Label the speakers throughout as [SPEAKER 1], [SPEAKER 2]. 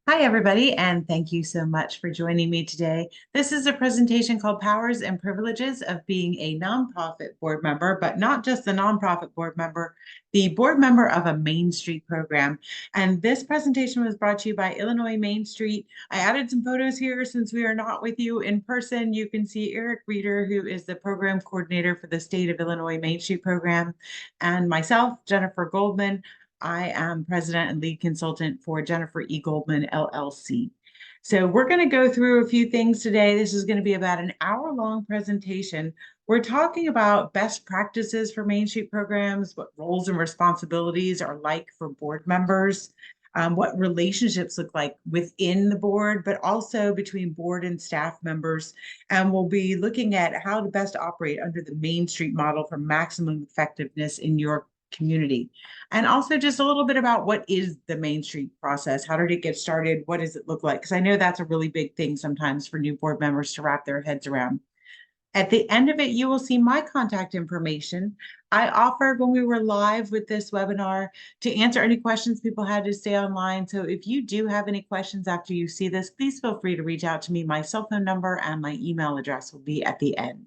[SPEAKER 1] Hi, everybody, and thank you so much for joining me today. This is a presentation called Powers and Privileges of Being a Nonprofit Board Member, but not just the nonprofit board member, the board member of a Main Street program. And this presentation was brought to you by Illinois Main Street. I added some photos here since we are not with you in person. You can see Eric Reeder, who is the program coordinator for the State of Illinois Main Street program, and myself, Jennifer Goldman. I am president and lead consultant for Jennifer E. Goldman LLC. So we're going to go through a few things today. This is going to be about an hour-long presentation. We're talking about best practices for Main Street programs, what roles and responsibilities are like for board members, what relationships look like within the board, but also between board and staff members. And we'll be looking at how to best operate under the Main Street model for maximum effectiveness in your community. And also just a little bit about what is the Main Street process? How did it get started? What does it look like? Because I know that's a really big thing sometimes for new board members to wrap their heads around. At the end of it, you will see my contact information. I offered when we were live with this webinar to answer any questions people had to stay online. So if you do have any questions after you see this, please feel free to reach out to me. My cell phone number and my email address will be at the end.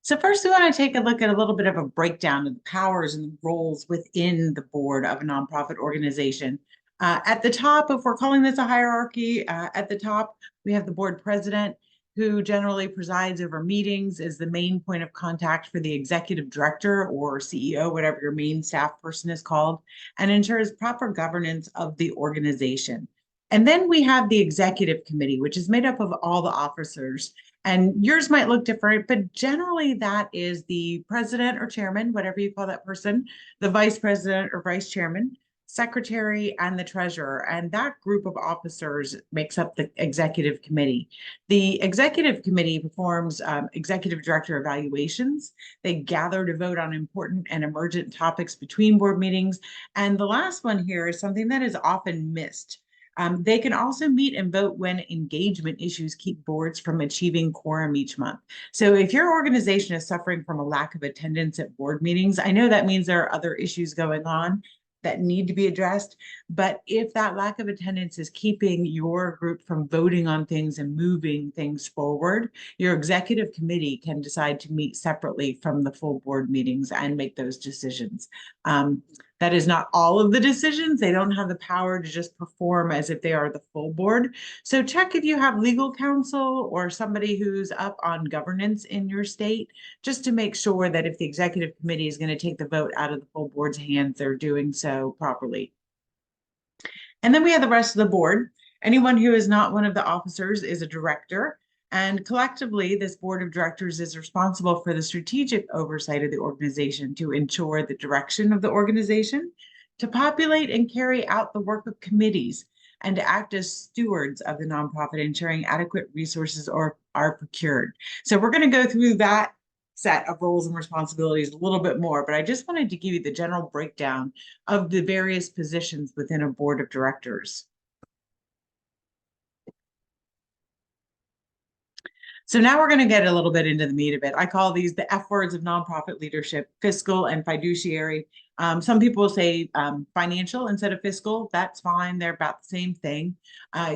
[SPEAKER 1] So first, we want to take a look at a little bit of a breakdown of the powers and roles within the board of a nonprofit organization. At the top, if we're calling this a hierarchy, at the top, we have the board president, who generally presides over meetings, is the main point of contact for the executive director or CEO, whatever your main staff person is called, and ensures proper governance of the organization. And then we have the executive committee, which is made up of all the officers. And yours might look different, but generally that is the president or chairman, whatever you call that person, the vice president or vice chairman, secretary, and the treasurer. And that group of officers makes up the executive committee. The executive committee performs executive director evaluations. They gather to vote on important and emergent topics between board meetings. And the last one here is something that is often missed. They can also meet and vote when engagement issues keep boards from achieving quorum each month. So if your organization is suffering from a lack of attendance at board meetings, I know that means there are other issues going on that need to be addressed. But if that lack of attendance is keeping your group from voting on things and moving things forward, your executive committee can decide to meet separately from the full board meetings and make those decisions. That is not all of the decisions. They don't have the power to just perform as if they are the full board. So check if you have legal counsel or somebody who's up on governance in your state, just to make sure that if the executive committee is going to take the vote out of the full board's hands, they're doing so properly. And then we have the rest of the board. Anyone who is not one of the officers is a director. And collectively, this board of directors is responsible for the strategic oversight of the organization to ensure the direction of the organization, to populate and carry out the work of committees, and to act as stewards of the nonprofit, ensuring adequate resources are procured. So we're going to go through that set of roles and responsibilities a little bit more, but I just wanted to give you the general breakdown of the various positions within a board of directors. So now we're going to get a little bit into the meat of it. I call these the F words of nonprofit leadership: fiscal and fiduciary. Some people say financial instead of fiscal. That's fine. They're about the same thing.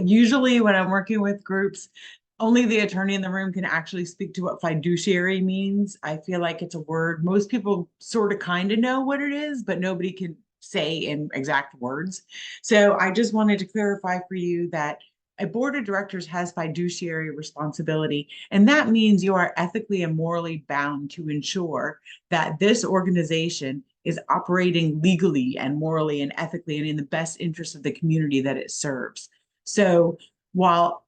[SPEAKER 1] Usually when I'm working with groups, only the attorney in the room can actually speak to what fiduciary means. I feel like it's a word most people sort of kind of know what it is, but nobody can say in exact words. So I just wanted to clarify for you that a board of directors has fiduciary responsibility, and that means you are ethically and morally bound to ensure that this organization is operating legally and morally and ethically and in the best interest of the community that it serves. So while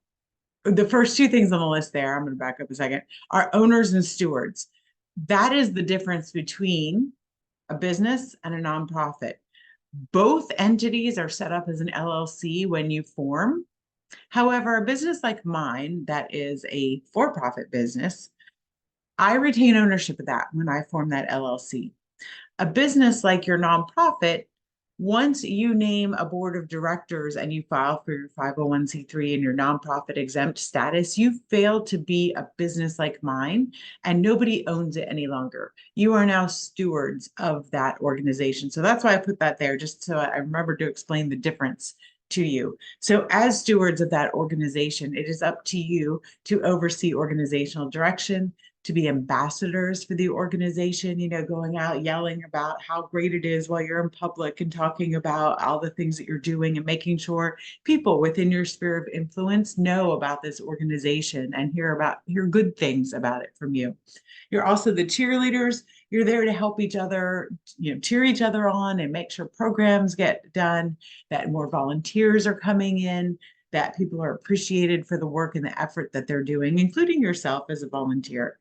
[SPEAKER 1] the first two things on the list there, I'm going to back up a second, are owners and stewards. That is the difference between a business and a nonprofit. Both entities are set up as an LLC when you form. However, a business like mine that is a for-profit business, I retain ownership of that when I form that LLC. A business like your nonprofit, Once you name a board of directors and you file for your 501c3 and your nonprofit exempt status, you fail to be a business like mine, and nobody owns it any longer. You are now stewards of that organization. So that's why I put that there, just so I remember to explain the difference to you. So as stewards of that organization, it is up to you to oversee organizational direction, to be ambassadors for the organization, going out yelling about how great it is while you're in public and talking about all the things that you're doing and making sure people within your sphere of influence know about this organization and hear good things about it from you. You're also the cheerleaders. You're there to help each other, cheer each other on and make sure programs get done, that more volunteers are coming in, that people are appreciated for the work and the effort that they're doing, including yourself as a volunteer.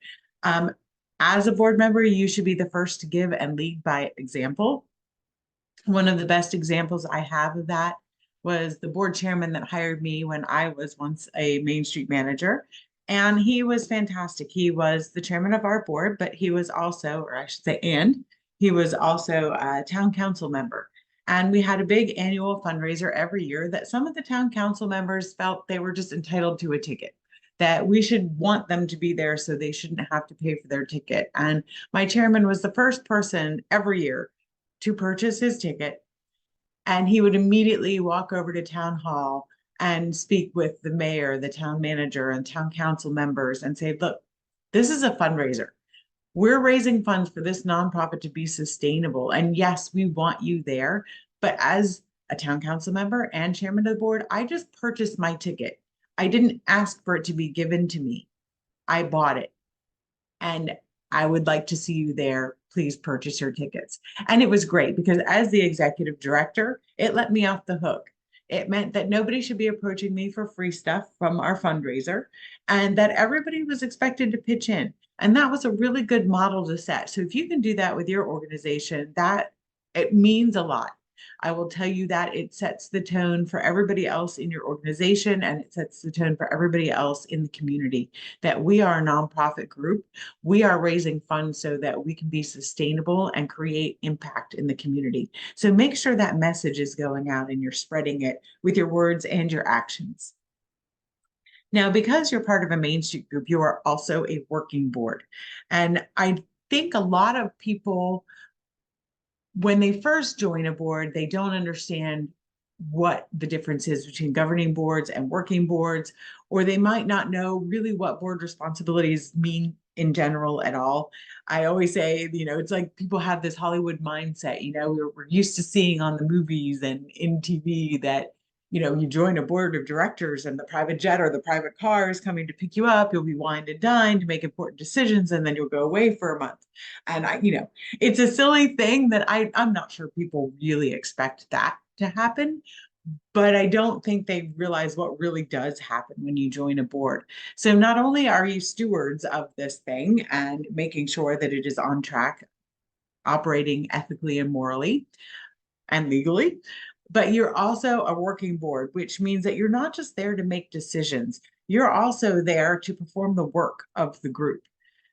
[SPEAKER 1] As a board member, you should be the first to give and lead by example. One of the best examples I have of that was the board chairman that hired me when I was once a Main Street manager. And he was fantastic. He was the chairman of our board, but he was also, or I should say, he was also a town council member. And we had a big annual fundraiser every year that some of the town council members felt they were just entitled to a ticket, that we should want them to be there so they shouldn't have to pay for their ticket. And my chairman was the first person every year to purchase his ticket. And he would immediately walk over to town hall and speak with the mayor, the town manager, and town council members and say, look, this is a fundraiser. We're raising funds for this nonprofit to be sustainable. And yes, we want you there. But as a town council member and chairman of the board, I just purchased my ticket. I didn't ask for it to be given to me. I bought it. And I would like to see you there. Please purchase your tickets. And it was great because as the executive director, it let me off the hook. It meant that nobody should be approaching me for free stuff from our fundraiser and that everybody was expected to pitch in. And that was a really good model to set. So if you can do that with your organization, that it means a lot. I will tell you that it sets the tone for everybody else in your organization and it sets the tone for everybody else in the community that we are a nonprofit group. We are raising funds so that we can be sustainable and create impact in the community. So make sure that message is going out and you're spreading it with your words and your actions. Now, because you're part of a Main Street group, you are also a working board. And I think a lot of people, when they first join a board, they don't understand what the difference is between governing boards and working boards, or they might not know really what board responsibilities mean in general at all. I always say, it's like people have this Hollywood mindset, we're used to seeing on the movies and in TV that, you join a board of directors and the private jet or the private car is coming to pick you up. You'll be wined and dined to make important decisions, and then you'll go away for a month. And it's a silly thing that I'm not sure people really expect that to happen, but I don't think they realize what really does happen when you join a board. So not only are you stewards of this thing and making sure that it is on track, operating ethically and morally and legally, but you're also a working board, which means that you're not just there to make decisions. You're also there to perform the work of the group.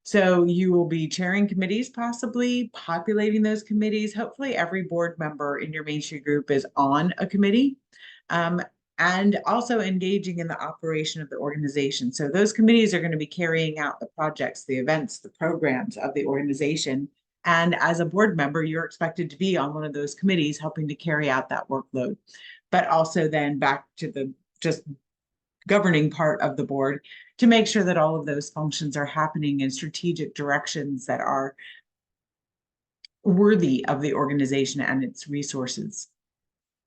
[SPEAKER 1] So you will be chairing committees, possibly populating those committees. Hopefully every board member in your Main Street group is on a committee, and also engaging in the operation of the organization. So those committees are going to be carrying out the projects, the events, the programs of the organization. And as a board member, you're expected to be on one of those committees helping to carry out that workload. But also then back to the just governing part of the board to make sure that all of those functions are happening in strategic directions that are worthy of the organization and its resources.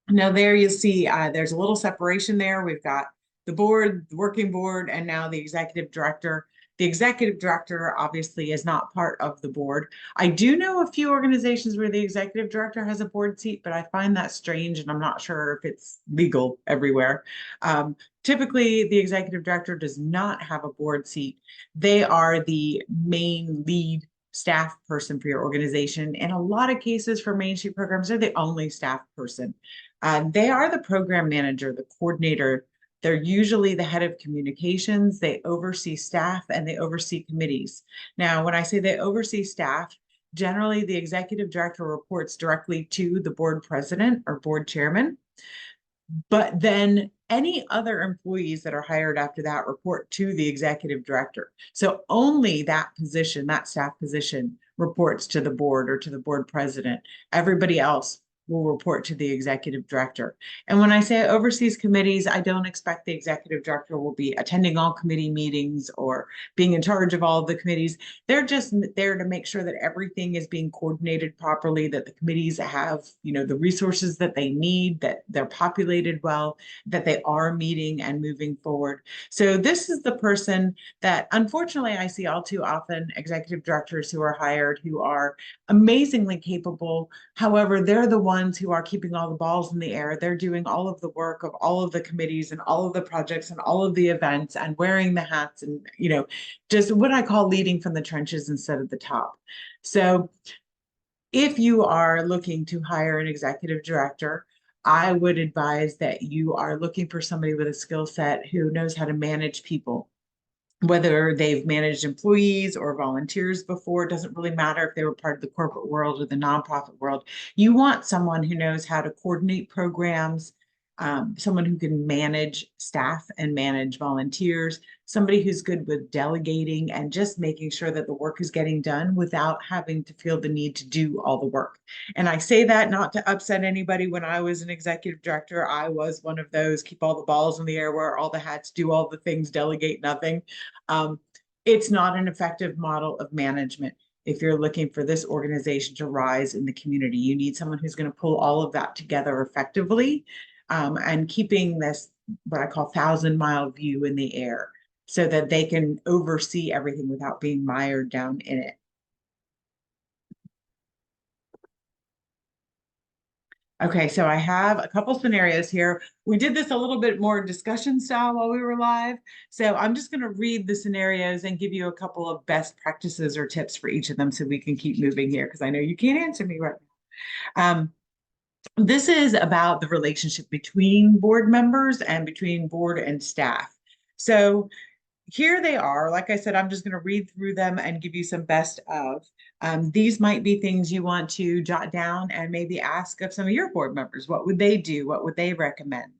[SPEAKER 1] Now there you see there's a little separation there. We've got the board, the working board, and now the executive director. The executive director obviously is not part of the board. I do know a few organizations where the executive director has a board seat, but I find that strange and I'm not sure if it's legal everywhere. Typically, the executive director does not have a board seat. They are the main lead staff person for your organization. In a lot of cases for Main Street programs, they're the only staff person. They are the program manager, the coordinator. They're usually the head of communications. They oversee staff and they oversee committees. Now, when I say they oversee staff, Generally, the executive director reports directly to the board president or board chairman. But then any other employees that are hired after that report to the executive director. So only that position, that staff position, reports to the board or to the board president. Everybody else will report to the executive director. And when I say oversees committees, I don't expect the executive director will be attending all committee meetings or being in charge of all of the committees. They're just there to make sure that everything is being coordinated properly, that the committees have, the resources that they need, that they're populated well, that they are meeting and moving forward. So this is the person that, unfortunately, I see all too often, executive directors who are hired who are amazingly capable. However, they're the ones who are keeping all the balls in the air. They're doing all of the work of all of the committees and all of the projects and all of the events and wearing the hats and, just what I call leading from the trenches instead of the top. So if you are looking to hire an executive director, I would advise that you are looking for somebody with a skill set who knows how to manage people. Whether they've managed employees or volunteers before, it doesn't really matter if they were part of the corporate world or the nonprofit world. You want someone who knows how to coordinate programs, someone who can manage staff and manage volunteers, somebody who's good with delegating and just making sure that the work is getting done without having to feel the need to do all the work. And I say that not to upset anybody. When I was an executive director, I was one of those keep all the balls in the air, wear all the hats, do all the things, delegate nothing. It's not an effective model of management. If you're looking for this organization to rise in the community, you need someone who's going to pull all of that together effectively, and keeping this, what I call 1,000-mile view in the air, so that they can oversee everything without being mired down in it. Okay, so I have a couple scenarios here. We did this a little bit more discussion style while we were live. So I'm just going to read the scenarios and give you a couple of best practices or tips for each of them so we can keep moving here, because I know you can't answer me right now. This is about the relationship between board members and between board and staff. So here they are. Like I said, I'm just going to read through them and give you some best of. These might be things you want to jot down and maybe ask of some of your board members. What would they do? What would they recommend?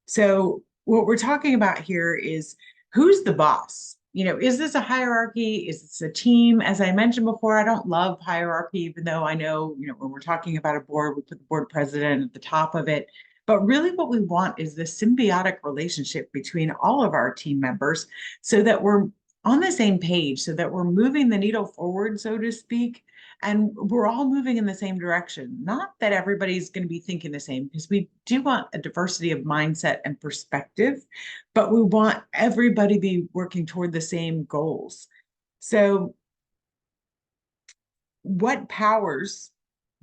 [SPEAKER 1] So what we're talking about here is, who's the boss? Is this a hierarchy? Is this a team? As I mentioned before, I don't love hierarchy, even though I know, when we're talking about a board, we put the board president at the top of it. But really what we want is this symbiotic relationship between all of our team members, so that we're on the same page, so that we're moving the needle forward, so to speak, and we're all moving in the same direction. Not that everybody's going to be thinking the same, because we do want a diversity of mindset and perspective, but we want everybody to be working toward the same goals. So what powers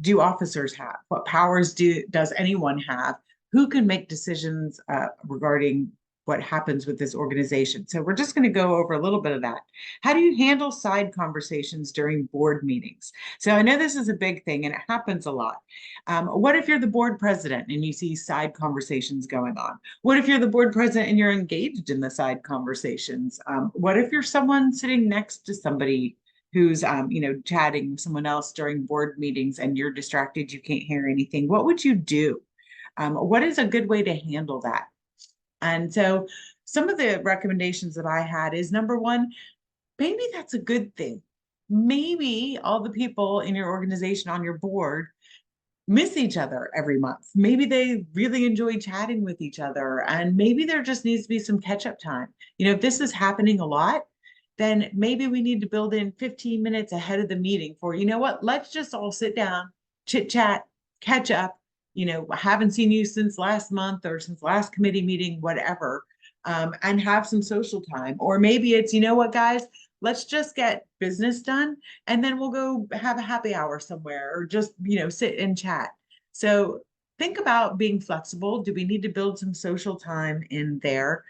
[SPEAKER 1] do officers have? What powers does anyone have? Who can make decisions regarding what happens with this organization? So we're just going to go over a little bit of that. How do you handle side conversations during board meetings? So I know this is a big thing and it happens a lot. What if you're the board president and you see side conversations going on? What if you're the board president and you're engaged in the side conversations? What if you're someone sitting next to somebody who's chatting with someone else during board meetings and you're distracted, you can't hear anything? What would you do? What is a good way to handle that? And so some of the recommendations that I had is, number one, maybe that's a good thing. Maybe all the people in your organization on your board miss each other every month. Maybe they really enjoy chatting with each other, and maybe there just needs to be some catch-up time. If this is happening a lot, then maybe we need to build in 15 minutes ahead of the meeting for, what, let's just all sit down, chit chat, catch up. I haven't seen you since last month or since last committee meeting, whatever, and have some social time. Or maybe it's, what, guys, let's just get business done and then we'll go have a happy hour somewhere, or just, sit and chat. So think about being flexible. Do we need to build some social time in there?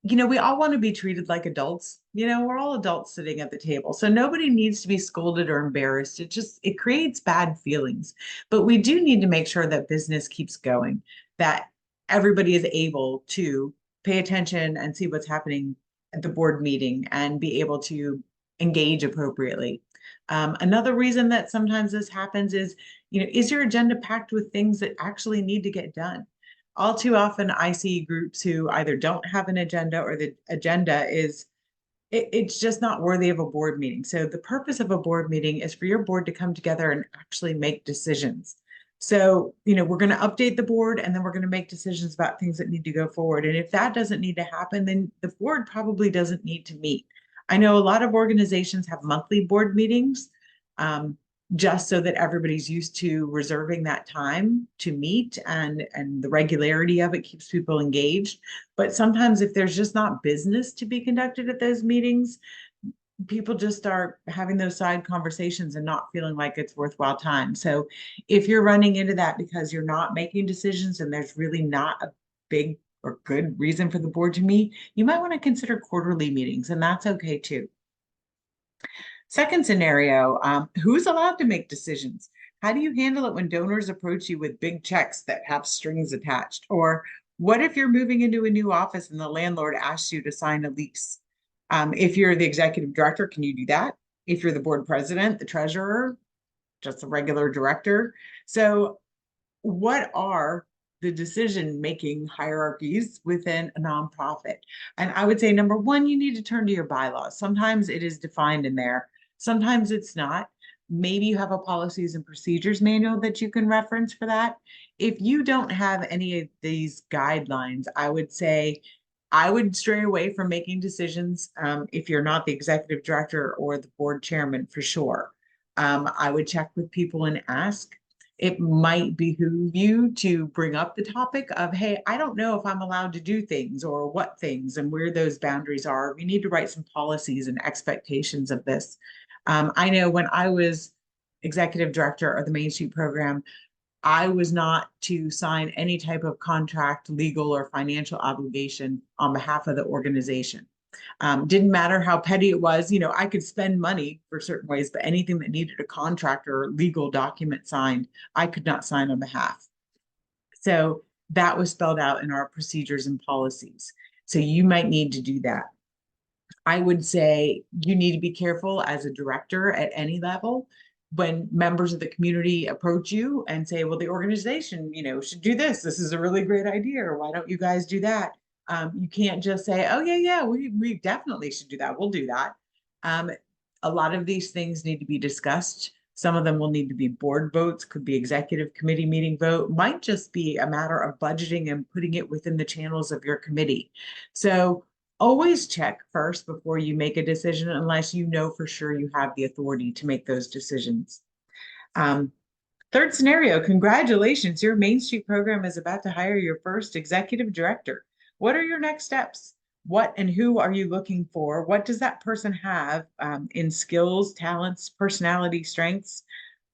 [SPEAKER 1] We all want to be treated like adults. We're all adults sitting at the table. So nobody needs to be scolded or embarrassed. It creates bad feelings. But we do need to make sure that business keeps going, that everybody is able to pay attention and see what's happening at the board meeting and be able to engage appropriately. Another reason that sometimes this happens is, is your agenda packed with things that actually need to get done? All too often, I see groups who either don't have an agenda or the agenda is it's just not worthy of a board meeting. So the purpose of a board meeting is for your board to come together and actually make decisions. So, we're going to update the board and then we're going to make decisions about things that need to go forward. And if that doesn't need to happen, then the board probably doesn't need to meet. I know a lot of organizations have monthly board meetings, just so that everybody's used to reserving that time to meet, and the regularity of it keeps people engaged. But sometimes if there's just not business to be conducted at those meetings, people just start having those side conversations and not feeling like it's worthwhile time. So if you're running into that because you're not making decisions and there's really not a big or good reason for the board to meet, you might want to consider quarterly meetings, and that's okay too. Second scenario, who's allowed to make decisions? How do you handle it when donors approach you with big checks that have strings attached? Or what if you're moving into a new office and the landlord asks you to sign a lease? If you're the executive director, can you do that? If you're the board president, the treasurer, just a regular director. So what are the decision-making hierarchies within a nonprofit? And I would say, number one, you need to turn to your bylaws. Sometimes it is defined in there. Sometimes it's not. Maybe you have a policies and procedures manual that you can reference for that. If you don't have any of these guidelines, I would say I would stray away from making decisions if you're not the executive director or the board chairman, for sure. I would check with people and ask. It might behoove you to bring up the topic of, hey, I don't know if I'm allowed to do things or what things and where those boundaries are. We need to write some policies and expectations of this. I know when I was executive director of the Main Street program, I was not to sign any type of contract, legal or financial obligation on behalf of the organization. Didn't matter how petty it was. I could spend money for certain ways, but anything that needed a contract or legal document signed, I could not sign on behalf. So that was spelled out in our procedures and policies. So you might need to do that. I would say you need to be careful as a director at any level when members of the community approach you and say, well, the organization, should do this. This is a really great idea. Or why don't you guys do that? You can't just say, oh, yeah, we definitely should do that. We'll do that. A lot of these things need to be discussed. Some of them will need to be board votes, could be executive committee meeting vote, might just be a matter of budgeting and putting it within the channels of your committee. So always check first before you make a decision, unless you know for sure you have the authority to make those decisions. Third scenario, congratulations, your Main Street program is about to hire your first executive director. What are your next steps? What and who are you looking for? What does that person have in skills, talents, personality, strengths?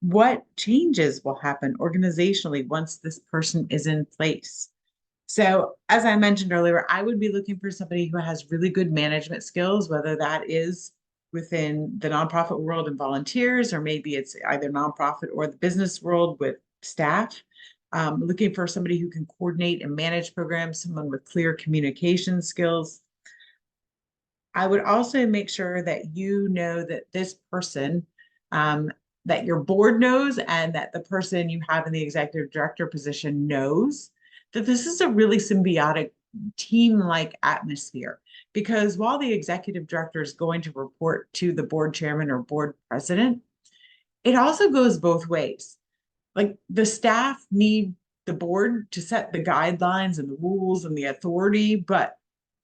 [SPEAKER 1] What changes will happen organizationally once this person is in place? So as I mentioned earlier, I would be looking for somebody who has really good management skills, whether that is within the nonprofit world and volunteers, or maybe it's either nonprofit or the business world with staff. Looking for somebody who can coordinate and manage programs, someone with clear communication skills. I would also make sure that you know that this person, that your board knows, and that the person you have in the executive director position knows that this is a really symbiotic team-like atmosphere. Because while the executive director is going to report to the board chairman or board president, it also goes both ways. Like the staff need the board to set the guidelines and the rules and the authority, but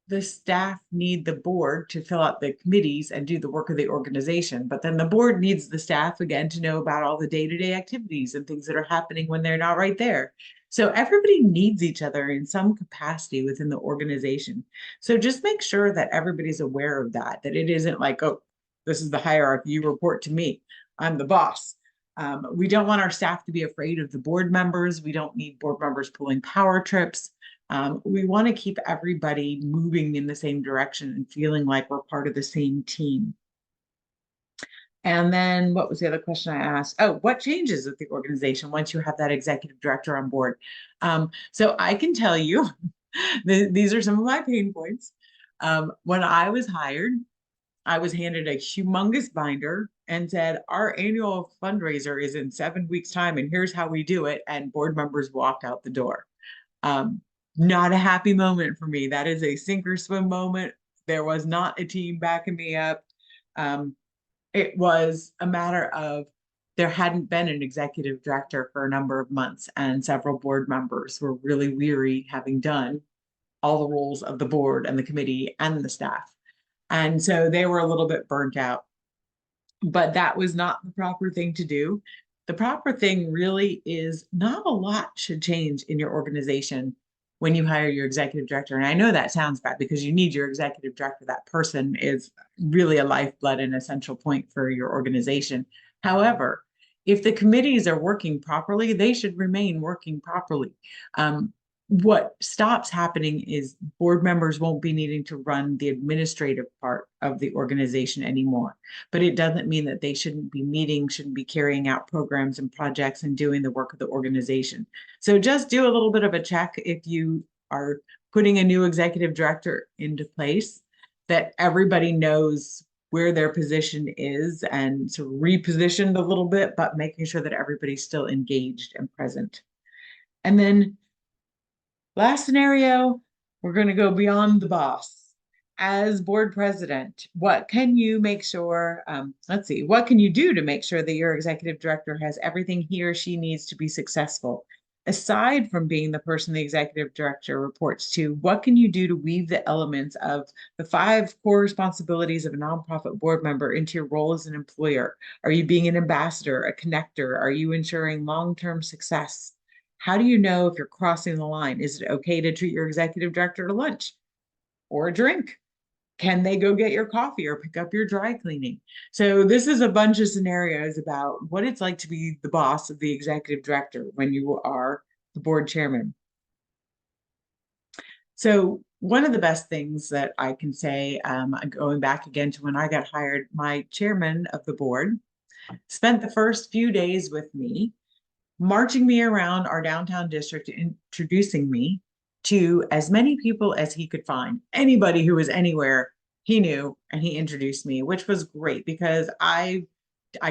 [SPEAKER 1] the staff need the board to fill out the committees and do the work of the organization. But then the board needs the staff again to know about all the day-to-day activities and things that are happening when they're not right there. So everybody needs each other in some capacity within the organization. So just make sure that everybody's aware of that it isn't like, oh, this is the hierarchy, you report to me, I'm the boss. We don't want our staff to be afraid of the board members. We don't need board members pulling power trips. We want to keep everybody moving in the same direction and feeling like we're part of the same team. And then what was the other question I asked? Oh, what changes with the organization once you have that executive director on board? So I can tell you, these are some of my pain points. When I was hired, I was handed a humongous binder and said, our annual fundraiser is in 7 weeks' time, and here's how we do it. And board members walked out the door. Um, Not a happy moment for me. That is a sink or swim moment. There was not a team backing me up. Um, it was a matter of there hadn't been an executive director for a number of months, and several board members were really weary, having done all the roles of the board and the committee and the staff. And so they were a little bit burnt out. But that was not the proper thing to do. The proper thing really is not a lot should change in your organization when you hire your executive director. And I know that sounds bad because you need your executive director. That person is really a lifeblood and essential point for your organization. However, if the committees are working properly, they should remain working properly. What stops happening is board members won't be needing to run the administrative part of the organization anymore. But it doesn't mean that they shouldn't be meeting, shouldn't be carrying out programs and projects and doing the work of the organization. So just do a little bit of a check if you are putting a new executive director into place, that everybody knows where their position is and sort of repositioned a little bit, but making sure that everybody's still engaged and present. And then last scenario, we're going to go beyond the boss. As board president, what can you make sure, let's see, what can you do to make sure that your executive director has everything he or she needs to be successful? Aside from being the person the executive director reports to, what can you do to weave the elements of the 5 core responsibilities of a nonprofit board member into your role as an employer? Are you being an ambassador, a connector? Are you ensuring long-term success? How do you know if you're crossing the line? Is it okay to treat your executive director to lunch or a drink? Can they go get your coffee or pick up your dry cleaning? So this is a bunch of scenarios about what it's like to be the boss of the executive director when you are the board chairman. So one of the best things that I can say, going back again to when I got hired, my chairman of the board spent the first few days with me, marching me around our downtown district, introducing me to as many people as he could find. Anybody who was anywhere, he knew, and he introduced me, which was great because I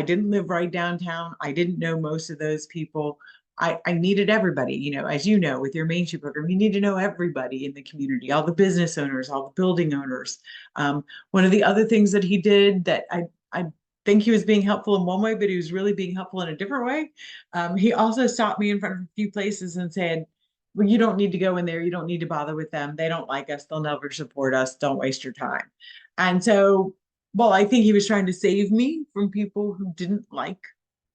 [SPEAKER 1] didn't live right downtown. I didn't know most of those people. I needed everybody, as you know, with your Main Street program, you need to know everybody in the community, all the business owners, all the building owners. One of the other things that he did that I think he was being helpful in one way, but he was really being helpful in a different way. He also stopped me in front of a few places and said, well, you don't need to go in there. You don't need to bother with them. They don't like us. They'll never support us. Don't waste your time. And so, well, I think he was trying to save me from people who didn't like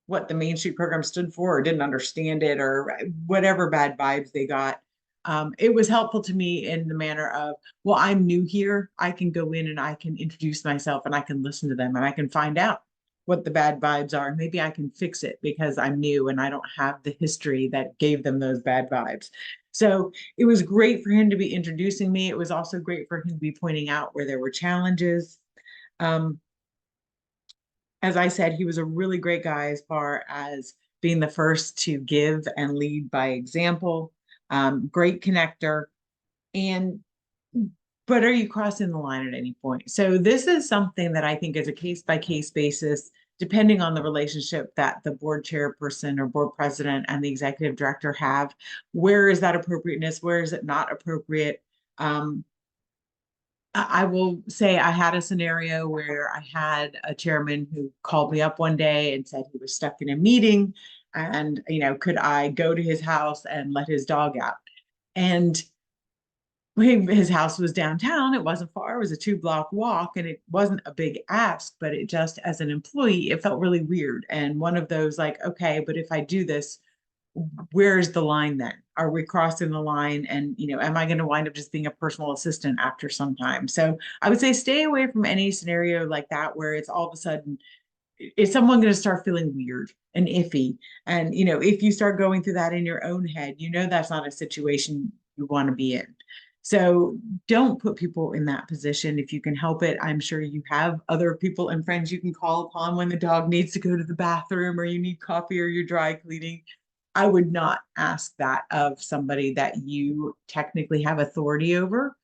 [SPEAKER 1] what the Main Street program stood for or didn't understand it or whatever bad vibes they got. It was helpful to me in the manner of, well, I'm new here. I can go in and I can introduce myself and I can listen to them and I can find out what the bad vibes are. Maybe I can fix it because I'm new and I don't have the history that gave them those bad vibes. So it was great for him to be introducing me. It was also great for him to be pointing out where there were challenges. As I said, he was a really great guy as far as being the first to give and lead by example. Great connector. And but are you crossing the line at any point? So this is something that I think is a case by case basis, depending on the relationship that the board chairperson or board president and the executive director have. Where is that appropriateness? Where is it not appropriate? I will say I had a scenario where I had a chairman who called me up one day and said he was stuck in a meeting and, could I go to his house and let his dog out? And his house was downtown. It wasn't far. It was a 2-block walk and it wasn't a big ask, but it just, as an employee, it felt really weird. And one of those like, okay, but if I do this, where's the line then? Are we crossing the line? And, am I going to wind up just being a personal assistant after some time? So I would say stay away from any scenario like that, where it's all of a sudden, is someone going to start feeling weird and iffy? And, if you start going through that in your own head, that's not a situation you want to be in. So don't put people in that position if you can help it. I'm sure you have other people and friends you can call upon when the dog needs to go to the bathroom or you need coffee or you're dry cleaning. I would not ask that of somebody that you technically have authority over.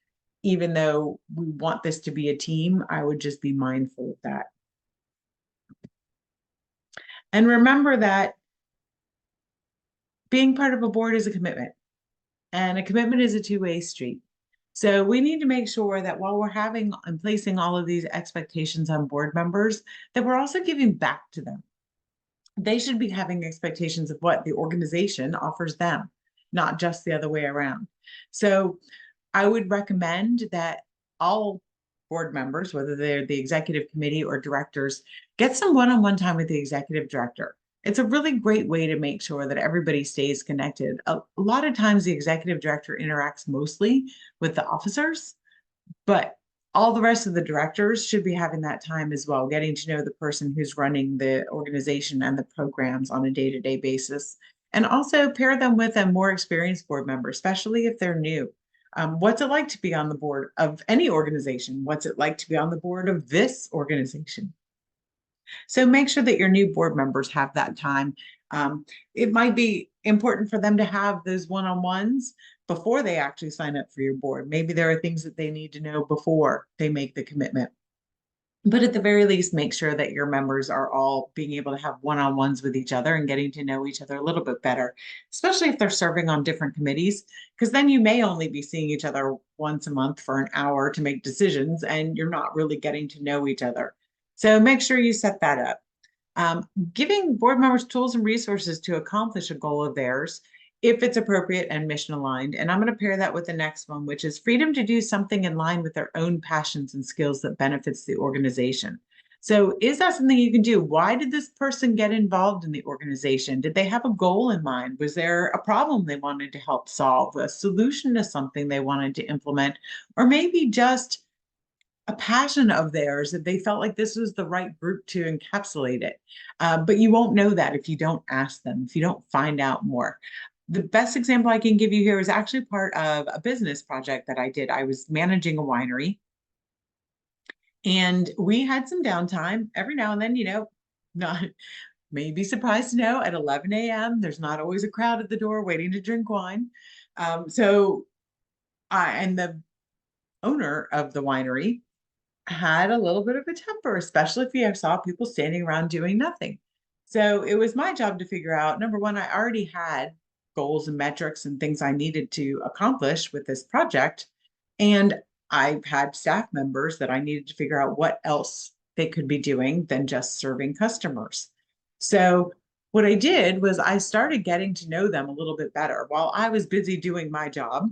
[SPEAKER 1] even though we want this to be a team, I would just be mindful of that. And remember that being part of a board is a commitment, and a commitment is a two-way street. So we need to make sure that while we're having and placing all of these expectations on board members, that we're also giving back to them. They should be having expectations of what the organization offers them, not just the other way around. So I would recommend that all board members, whether they're the executive committee or directors, get some one-on-one time with the executive director. It's a really great way to make sure that everybody stays connected. A lot of times the executive director interacts mostly with the officers, but all the rest of the directors should be having that time as well, getting to know the person who's running the organization and the programs on a day-to-day basis. And also pair them with a more experienced board member, especially if they're new. What's it like to be on the board of any organization? What's it like to be on the board of this organization? So make sure that your new board members have that time. It might be important for them to have those one-on-ones before they actually sign up for your board. Maybe there are things that they need to know before they make the commitment. But at the very least, make sure that your members are all being able to have one-on-ones with each other and getting to know each other a little bit better, especially if they're serving on different committees, because then you may only be seeing each other once a month for an hour to make decisions, and you're not really getting to know each other. So make sure you set that up. Giving board members tools and resources to accomplish a goal of theirs, if it's appropriate and mission aligned. And I'm going to pair that with the next one, which is freedom to do something in line with their own passions and skills that benefits the organization. So is that something you can do? Why did this person get involved in the organization? Did they have a goal in mind? Was there a problem they wanted to help solve, a solution to something they wanted to implement, or maybe just a passion of theirs that they felt like this was the right group to encapsulate it. But you won't know that if you don't ask them, if you don't find out more. The best example I can give you here is actually part of a business project that I did. I was managing a winery, and we had some downtime every now and then, not may be surprised to know at 11 a.m. there's not always a crowd at the door waiting to drink wine. So I and the owner of the winery had a little bit of a temper, especially if you saw people standing around doing nothing. So it was my job to figure out, number one, I already had goals and metrics and things I needed to accomplish with this project. And I had staff members that I needed to figure out what else they could be doing than just serving customers. So what I did was I started getting to know them a little bit better while I was busy doing my job,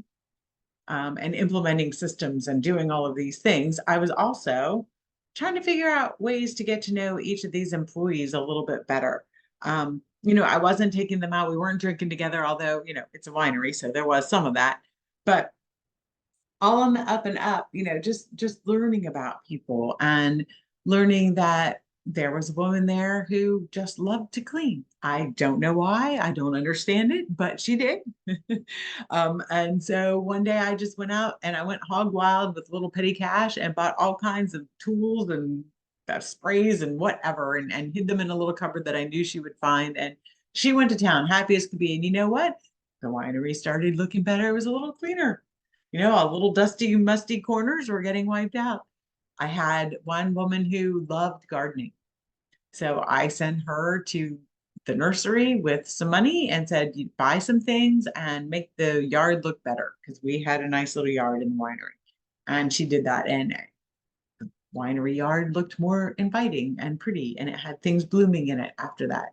[SPEAKER 1] and implementing systems and doing all of these things. I was also trying to figure out ways to get to know each of these employees a little bit better. I wasn't taking them out. We weren't drinking together, although, it's a winery, so there was some of that. But all on the up and up, just learning about people and learning that there was a woman there who just loved to clean. I don't know why, I don't understand it, but she did. And so one day I just went out and I went hog wild with little petty cash and bought all kinds of tools and sprays and whatever, and hid them in a little cupboard that I knew she would find. And she went to town, happy as could be. And you know what? The winery started looking better. It was a little cleaner. A little dusty, musty corners were getting wiped out. I had one woman who loved gardening. So I sent her to the nursery with some money and said, you buy some things and make the yard look better, because we had a nice little yard in the winery. And she did that. And the winery yard looked more inviting and pretty, and it had things blooming in it after that.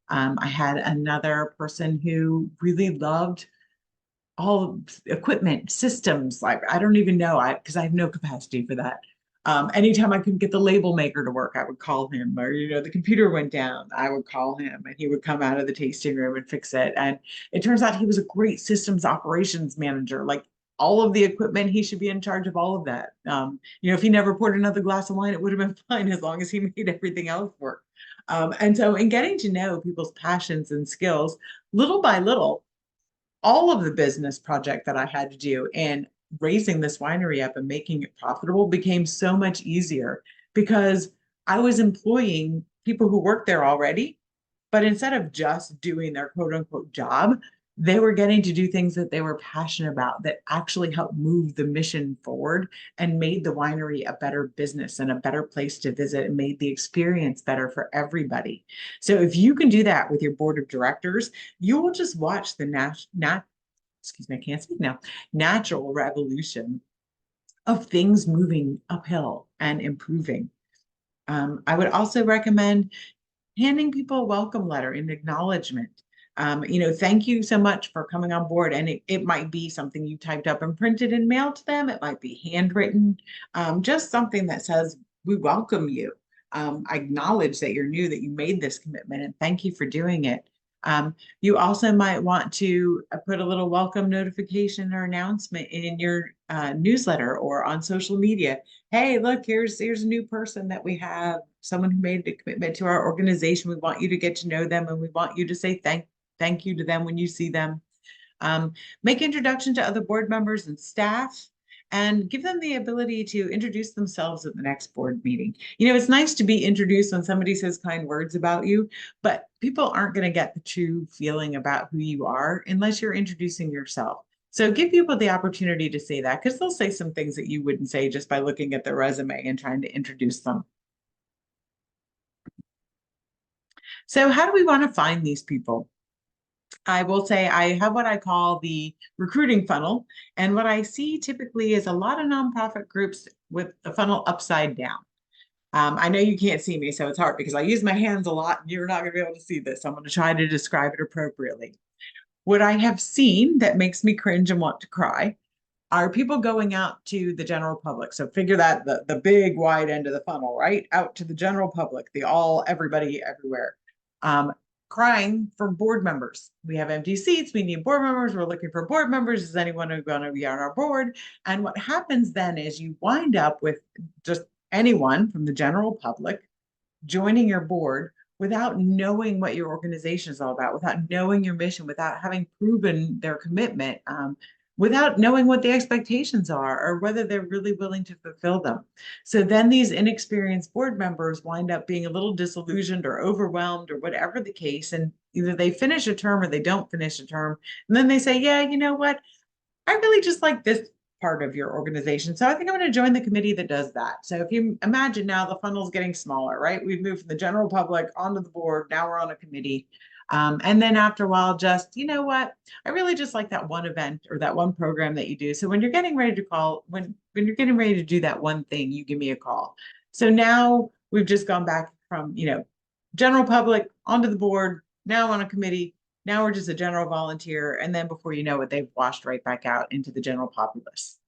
[SPEAKER 1] I had another person who really loved all equipment systems. Like, I don't even know, because I have no capacity for that. Anytime I could get the label maker to work, I would call him. Or, the computer went down, I would call him, and he would come out of the tasting room and fix it. And it turns out he was a great systems operations manager. Like, all of the equipment, he should be in charge of all of that. If he never poured another glass of wine, it would have been fine as long as he made everything else work. And so in getting to know people's passions and skills, little by little, all of the business project that I had to do and raising this winery up and making it profitable became so much easier, because I was employing people who worked there already, but instead of just doing their quote unquote job, They were getting to do things that they were passionate about that actually helped move the mission forward and made the winery a better business and a better place to visit and made the experience better for everybody. So if you can do that with your board of directors, you will just watch the excuse me, I can't speak now, natural revolution of things moving uphill and improving. I would also recommend handing people a welcome letter in acknowledgement. Thank you so much for coming on board. And it might be something you typed up and printed and mailed to them. It might be handwritten, just something that says, we welcome you. I acknowledge that you're new, that you made this commitment, and thank you for doing it. You also might want to put a little welcome notification or announcement in your newsletter or on social media. Hey, look, here's a new person that we have, someone who made a commitment to our organization. We want you to get to know them, and we want you to say thank you to them when you see them. Make introduction to other board members and staff, and give them the ability to introduce themselves at the next board meeting. It's nice to be introduced when somebody says kind words about you, but people aren't going to get the true feeling about who you are unless you're introducing yourself. So give people the opportunity to say that, because they'll say some things that you wouldn't say just by looking at their resume and trying to introduce them. So how do we want to find these people? I will say I have what I call the recruiting funnel. And what I see typically is a lot of nonprofit groups with the funnel upside down. I know you can't see me, so it's hard because I use my hands a lot and you're not going to be able to see this. I'm going to try to describe it appropriately. What I have seen that makes me cringe and want to cry are people going out to the general public. So figure that the big wide end of the funnel, right? Out to the general public, everybody everywhere. Crying for board members. We have empty seats. We need board members. We're looking for board members. Is anyone going to be on our board? And what happens then is you wind up with just anyone from the general public joining your board without knowing what your organization is all about, without knowing your mission, without having proven their commitment, without knowing what the expectations are or whether they're really willing to fulfill them. So then these inexperienced board members wind up being a little disillusioned or overwhelmed or whatever the case. And either they finish a term or they don't finish a term. And then they say, yeah, you know what? I really just like this part of your organization. So I think I'm going to join the committee that does that. So if you imagine now the funnel's getting smaller, right? We've moved from the general public onto the board. Now we're on a committee. And then after a while, just, you know what, I really just like that one event or that one program that you do. So when you're getting ready to call, when you're getting ready to do that one thing, you give me a call. So now we've just gone back from, general public onto the board, now on a committee. Now we're just a general volunteer. And then before you know it, they've washed right back out into the general populace.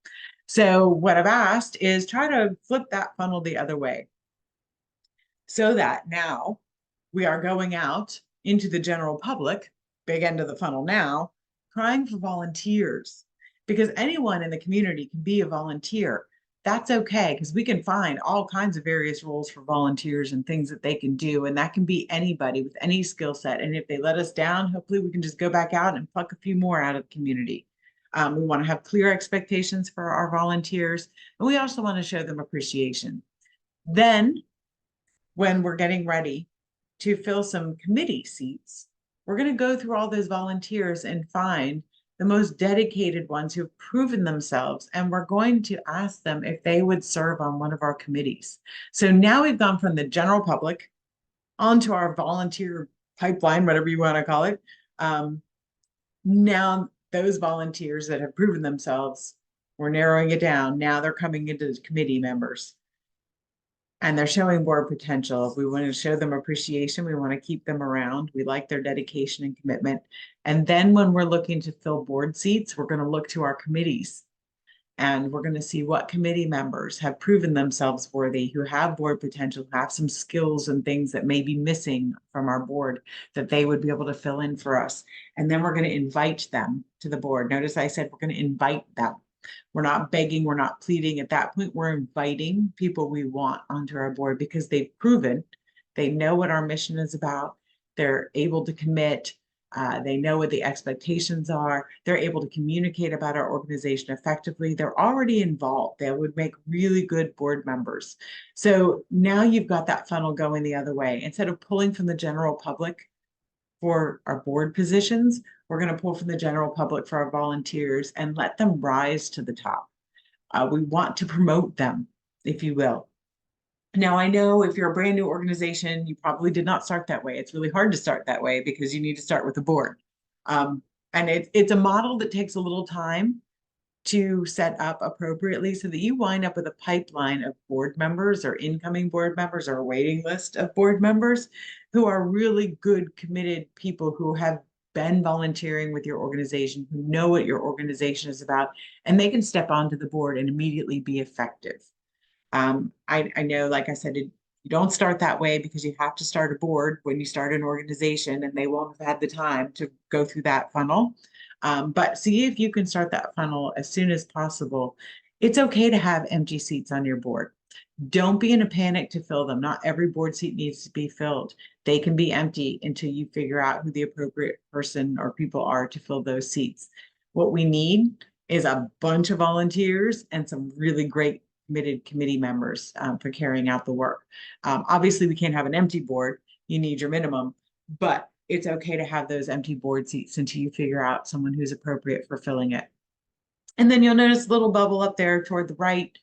[SPEAKER 1] So what I've asked is try to flip that funnel the other way so that now we are going out into the general public, big end of the funnel now, crying for volunteers, because anyone in the community can be a volunteer. That's okay, because we can find all kinds of various roles for volunteers and things that they can do. And that can be anybody with any skill set. And if they let us down, hopefully we can just go back out and pluck a few more out of the community. We want to have clear expectations for our volunteers. And we also want to show them appreciation. Then when we're getting ready to fill some committee seats, we're going to go through all those volunteers and find the most dedicated ones who have proven themselves. And we're going to ask them if they would serve on one of our committees. So now we've gone from the general public onto our volunteer pipeline, whatever you want to call it. Now those volunteers that have proven themselves, we're narrowing it down. Now they're coming into the committee members. And they're showing board potential. We want to show them appreciation. We want to keep them around. We like their dedication and commitment. And then when we're looking to fill board seats, we're going to look to our committees. And we're going to see what committee members have proven themselves worthy, who have board potential, who have some skills and things that may be missing from our board that they would be able to fill in for us. And then we're going to invite them to the board. Notice I said we're going to invite them. We're not begging, we're not pleading. At that point, we're inviting people we want onto our board because they've proven they know what our mission is about. They're able to commit. They know what the expectations are. They're able to communicate about our organization effectively. They're already involved. They would make really good board members. So now you've got that funnel going the other way. Instead of pulling from the general public for our board positions, We're going to pull from the general public for our volunteers and let them rise to the top. We want to promote them, if you will. Now, I know if you're a brand new organization, you probably did not start that way. It's really hard to start that way because you need to start with a board. And it's a model that takes a little time to set up appropriately so that you wind up with a pipeline of board members or incoming board members or a waiting list of board members who are really good, committed people who have been volunteering with your organization, who know what your organization is about, and they can step onto the board and immediately be effective. I know, like I said, you don't start that way because you have to start a board when you start an organization, and they won't have had the time to go through that funnel. But see if you can start that funnel as soon as possible. It's okay to have empty seats on your board. Don't be in a panic to fill them. Not every board seat needs to be filled. They can be empty until you figure out who the appropriate person or people are to fill those seats. What we need is a bunch of volunteers and some really great committed committee members for carrying out the work. Obviously, we can't have an empty board. You need your minimum, but it's okay to have those empty board seats until you figure out someone who's appropriate for filling it. And then you'll notice a little bubble up there toward the right,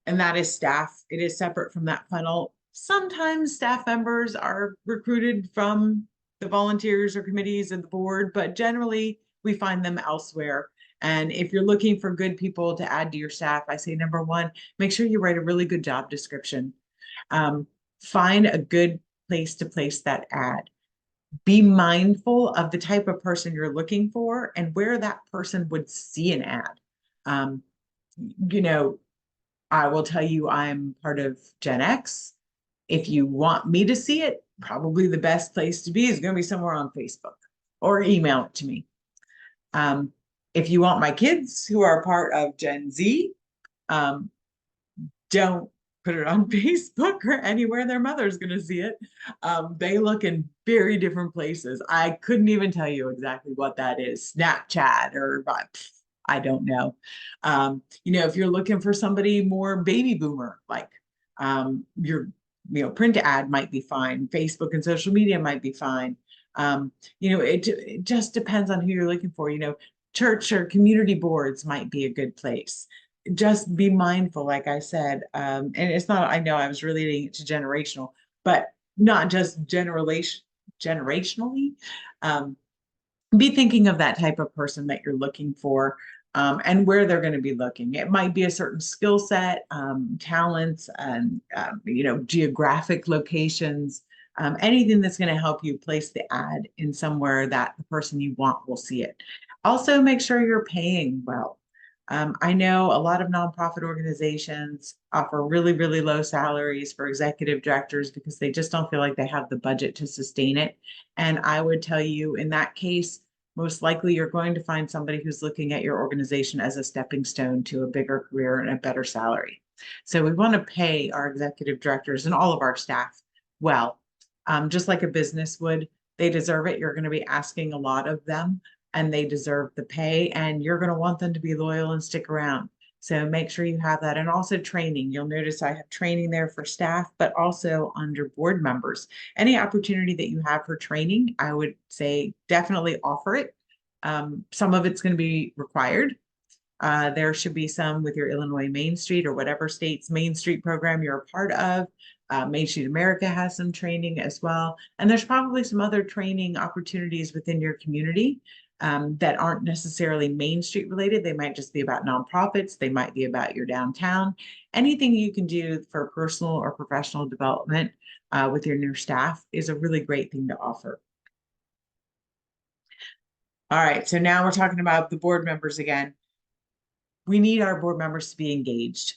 [SPEAKER 1] and that is staff. It is separate from that funnel. Sometimes staff members are recruited from the volunteers or committees of the board, but generally we find them elsewhere. And if you're looking for good people to add to your staff, I say number one, make sure you write a really good job description. Find a good place to place that ad. Be mindful of the type of person you're looking for and where that person would see an ad. You know, I will tell you I'm part of Gen X. If you want me to see it, probably the best place to be is going to be somewhere on Facebook or email it to me. If you want my kids who are part of Gen Z, don't put it on Facebook or anywhere their mother's going to see it. They look in very different places. I couldn't even tell you exactly what that is. Snapchat or I don't know. You know, if you're looking for somebody more baby boomer, like your print ad might be fine. Facebook and social media might be fine. You know, it just depends on who you're looking for. You know, church or community boards might be a good place. Just be mindful, like I said. And it's not, I know I was relating it to generational, but not just generationally. Be thinking of that type of person that you're looking for, and where they're going to be looking. It might be a certain skill set, talents, and you know, geographic locations, anything that's going to help you place the ad in somewhere that the person you want will see it. Also, make sure you're paying well. I know a lot of nonprofit organizations offer really, really low salaries for executive directors because they just don't feel like they have the budget to sustain it. And I would tell you, in that case, most likely you're going to find somebody who's looking at your organization as a stepping stone to a bigger career and a better salary. So we want to pay our executive directors and all of our staff well, just like a business would. They deserve it. You're going to be asking a lot of them, and they deserve the pay, and you're going to want them to be loyal and stick around. So make sure you have that. And also training. You'll notice I have training there for staff, but also under board members. Any opportunity that you have for training, I would say definitely offer it. Some of it's going to be required. There should be some with your Illinois Main Street or whatever state's Main Street program you're a part of. Main Street America has some training as well. And there's probably some other training opportunities within your community that aren't necessarily Main Street related. They might just be about nonprofits. They might be about your downtown. Anything you can do for personal or professional development with your new staff is a really great thing to offer. All right, so now we're talking about the board members again. We need our board members to be engaged.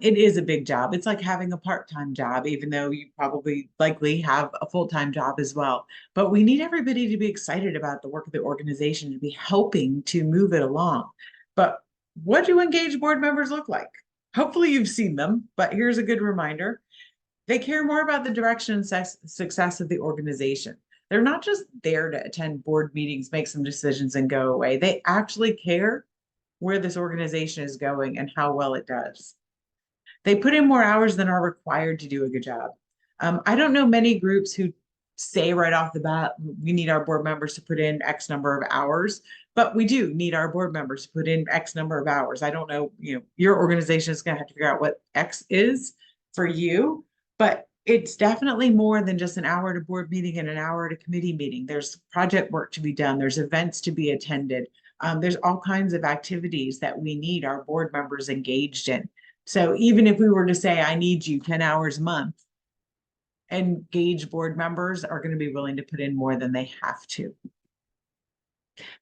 [SPEAKER 1] It is a big job. It's like having a part-time job, even though you probably likely have a full-time job as well. But we need everybody to be excited about the work of the organization, to be helping to move it along. But what do engaged board members look like? Hopefully you've seen them, but here's a good reminder. They care more about the direction and success of the organization. They're not just there to attend board meetings, make some decisions, and go away. They actually care where this organization is going and how well it does. They put in more hours than are required to do a good job. I don't know many groups who say right off the bat, we need our board members to put in X number of hours, but we do need our board members to put in X number of hours. I don't know, your organization is going to have to figure out what X is for you, but it's definitely more than just an hour at a board meeting and an hour at a committee meeting. There's project work to be done. There's events to be attended. There's all kinds of activities that we need our board members engaged in. So even if we were to say, I need you 10 hours a month, engaged board members are going to be willing to put in more than they have to.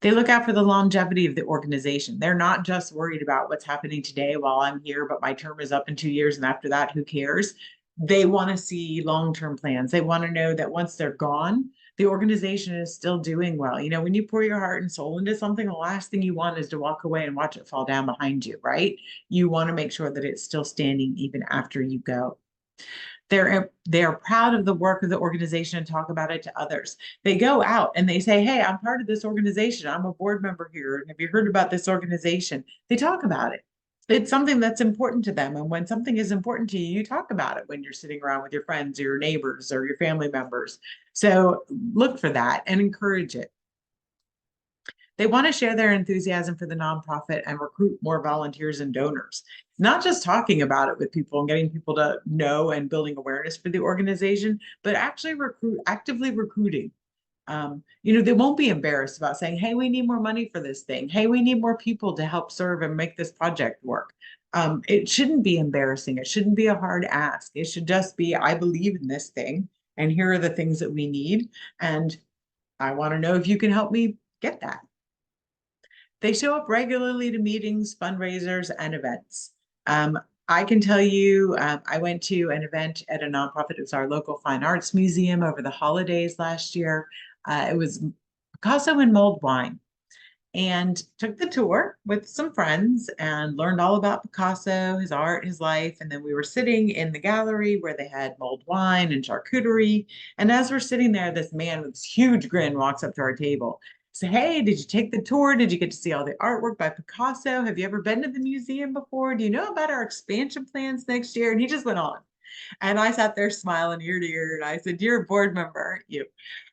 [SPEAKER 1] They look out for the longevity of the organization. They're not just worried about what's happening today while I'm here, but my term is up in 2 years, and after that, who cares? They want to see long-term plans. They want to know that once they're gone, the organization is still doing well. When you pour your heart and soul into something, the last thing you want is to walk away and watch it fall down behind you, right? You want to make sure that it's still standing even after you go. They're proud of the work of the organization and talk about it to others. They go out and they say, hey, I'm part of this organization. I'm a board member here. And have you heard about this organization? They talk about it. It's something that's important to them. And when something is important to you, you talk about it when you're sitting around with your friends or your neighbors or your family members. So look for that and encourage it. They want to share their enthusiasm for the nonprofit and recruit more volunteers and donors. Not just talking about it with people and getting people to know and building awareness for the organization, but actually actively recruiting. They won't be embarrassed about saying, hey, we need more money for this thing. Hey, we need more people to help serve and make this project work. It shouldn't be embarrassing. It shouldn't be a hard ask. It should just be, I believe in this thing, and here are the things that we need. And I want to know if you can help me get that. They show up regularly to meetings, fundraisers, and events. I can tell you, I went to an event at a nonprofit. It was our local fine arts museum over the holidays last year. It was Picasso and mulled wine, and took the tour with some friends and learned all about Picasso, his art, his life. And then we were sitting in the gallery where they had mulled wine and charcuterie. And as we're sitting there, this man with this huge grin walks up to our table. Say, hey, did you take the tour? Did you get to see all the artwork by Picasso? Have you ever been to the museum before? Do you know about our expansion plans next year? And he just went on. And I sat there smiling ear to ear. And I said, you're a board member, aren't you?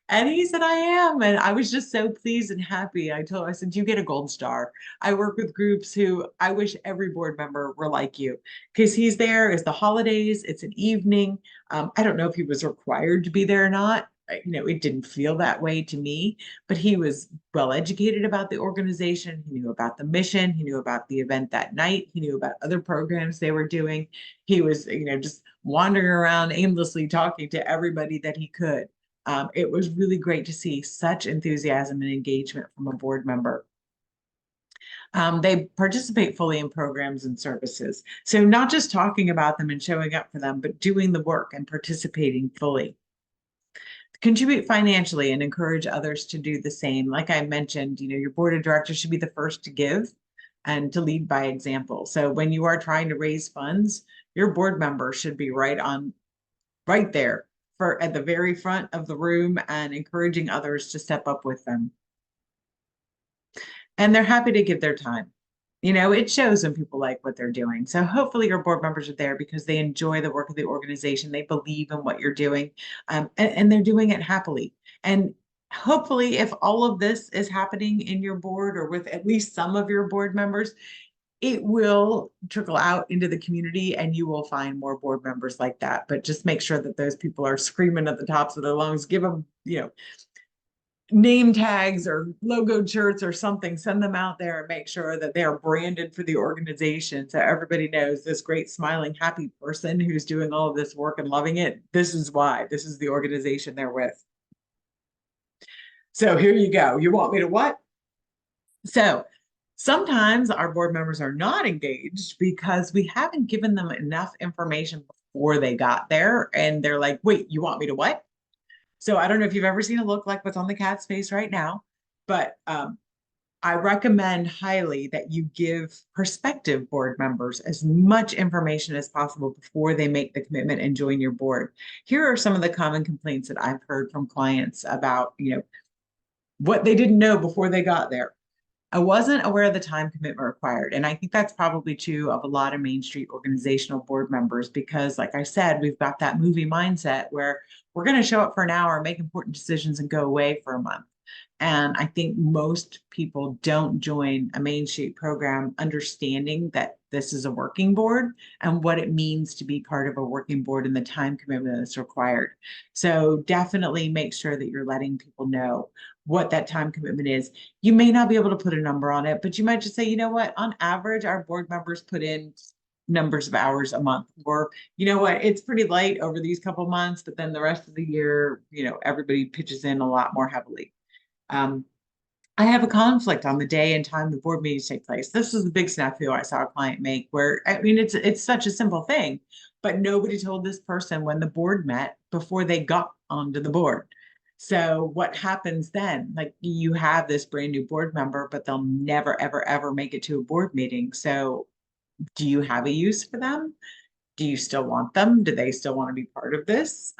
[SPEAKER 1] And he said, I am. And I was just so pleased and happy. I said, you get a gold star. I work with groups who I wish every board member were like you, because he's there. It's the holidays. It's an evening. I don't know if he was required to be there or not. It didn't feel that way to me, but he was well educated about the organization. He knew about the mission. He knew about the event that night. He knew about other programs they were doing. He was, just wandering around aimlessly talking to everybody that he could. It was really great to see such enthusiasm and engagement from a board member. They participate fully in programs and services. So not just talking about them and showing up for them, but doing the work and participating fully. Contribute financially and encourage others to do the same. Like I mentioned, your board of directors should be the first to give and to lead by example. So when you are trying to raise funds, your board member should be right there at the very front of the room and encouraging others to step up with them. And they're happy to give their time. It shows when people like what they're doing. So hopefully your board members are there because they enjoy the work of the organization. They believe in what you're doing, and they're doing it happily. And hopefully if all of this is happening in your board or with at least some of your board members, it will trickle out into the community and you will find more board members like that. But just make sure that those people are screaming at the tops of their lungs. Give them, name tags or logoed shirts or something. Send them out there and make sure that they're branded for the organization so everybody knows this great, smiling, happy person who's doing all of this work and loving it. This is why. This is the organization they're with. So here you go. You want me to what? So sometimes our board members are not engaged because we haven't given them enough information before they got there. And they're like, wait, you want me to what? So I don't know if you've ever seen a look like what's on the cat's face right now, but I recommend highly that you give prospective board members as much information as possible before they make the commitment and join your board. Here are some of the common complaints that I've heard from clients about, what they didn't know before they got there. I wasn't aware of the time commitment required. And I think that's probably true of a lot of Main Street organizational board members because, like I said, we've got that movie mindset where we're going to show up for an hour, make important decisions, and go away for a month. And I think most people don't join a Main Street program understanding that this is a working board and what it means to be part of a working board and the time commitment that's required. So definitely make sure that you're letting people know what that time commitment is. You may not be able to put a number on it, but you might just say, you know what, on average, our board members put in numbers of hours a month, or you know what, it's pretty light over these couple months, but then the rest of the year, everybody pitches in a lot more heavily. I have a conflict on the day and time the board meetings take place. This is the big snafu I saw a client make where, I mean, it's such a simple thing, but nobody told this person when the board met before they got onto the board. So what happens then? Like you have this brand new board member, but they'll never, ever, ever make it to a board meeting. So do you have a use for them? Do you still want them? Do they still want to be part of this?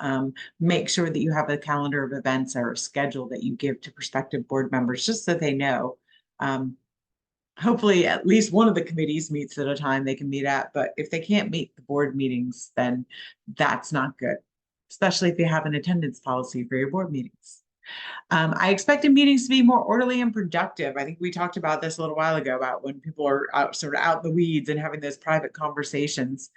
[SPEAKER 1] Make sure that you have a calendar of events or a schedule that you give to prospective board members just so they know. Hopefully at least one of the committees meets at a time they can meet at, but if they can't meet the board meetings, then that's not good, especially if you have an attendance policy for your board meetings. I expected meetings to be more orderly and productive. I think we talked about this a little while ago about when people are out, sort of out in the weeds and having those private conversations.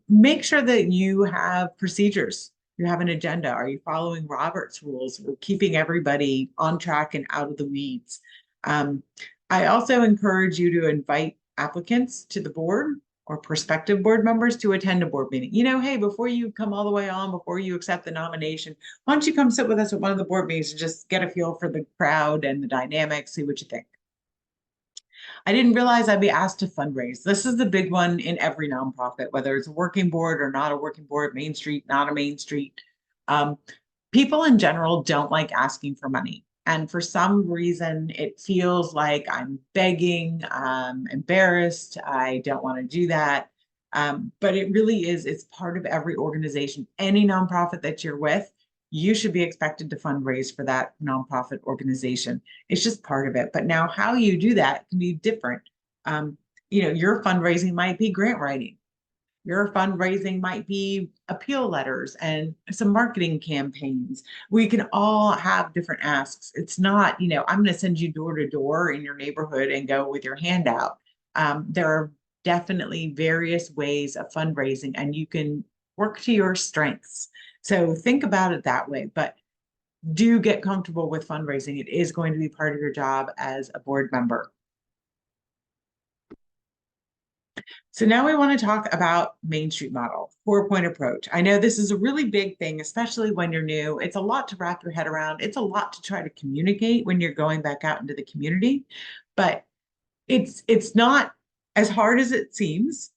[SPEAKER 1] Make sure that you have procedures. You have an agenda. Are you following Robert's rules? We're keeping everybody on track and out of the weeds. I also encourage you to invite applicants to the board or prospective board members to attend a board meeting. Hey, before you come all the way on, before you accept the nomination, why don't you come sit with us at one of the board meetings and just get a feel for the crowd and the dynamics, see what you think. I didn't realize I'd be asked to fundraise. This is the big one in every nonprofit, whether it's a working board or not a working board, Main Street, not a Main Street. People in general don't like asking for money. And for some reason, it feels like I'm begging, I'm embarrassed, I don't want to do that. But it really is, it's part of every organization, any nonprofit that you're with, you should be expected to fundraise for that nonprofit organization. It's just part of it. But now how you do that can be different. Your fundraising might be grant writing. Your fundraising might be appeal letters and some marketing campaigns. We can all have different asks. It's not, I'm going to send you door to door in your neighborhood and go with your hand out. There are definitely various ways of fundraising, and you can work to your strengths. So think about it that way, but do get comfortable with fundraising. It is going to be part of your job as a board member. So now we want to talk about Main Street model, 4-point approach. I know this is a really big thing, especially when you're new. It's a lot to wrap your head around. It's a lot to try to communicate when you're going back out into the community, but it's not as hard as it seems.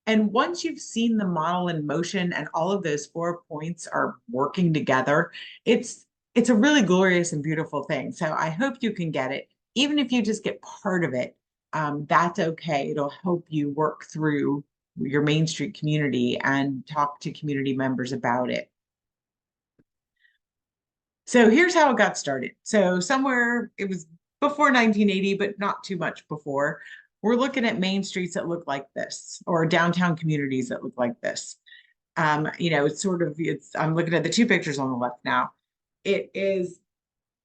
[SPEAKER 1] And once you've seen the model in motion and all of those 4 points are working together, it's a really glorious and beautiful thing. So I hope you can get it. Even if you just get part of it, that's okay. It'll help you work through your Main Street community and talk to community members about it. So here's how it got started. So somewhere it was before 1980, but not too much before. We're looking at main streets that look like this, or downtown communities that look like this. I'm looking at the 2 pictures on the left now. It is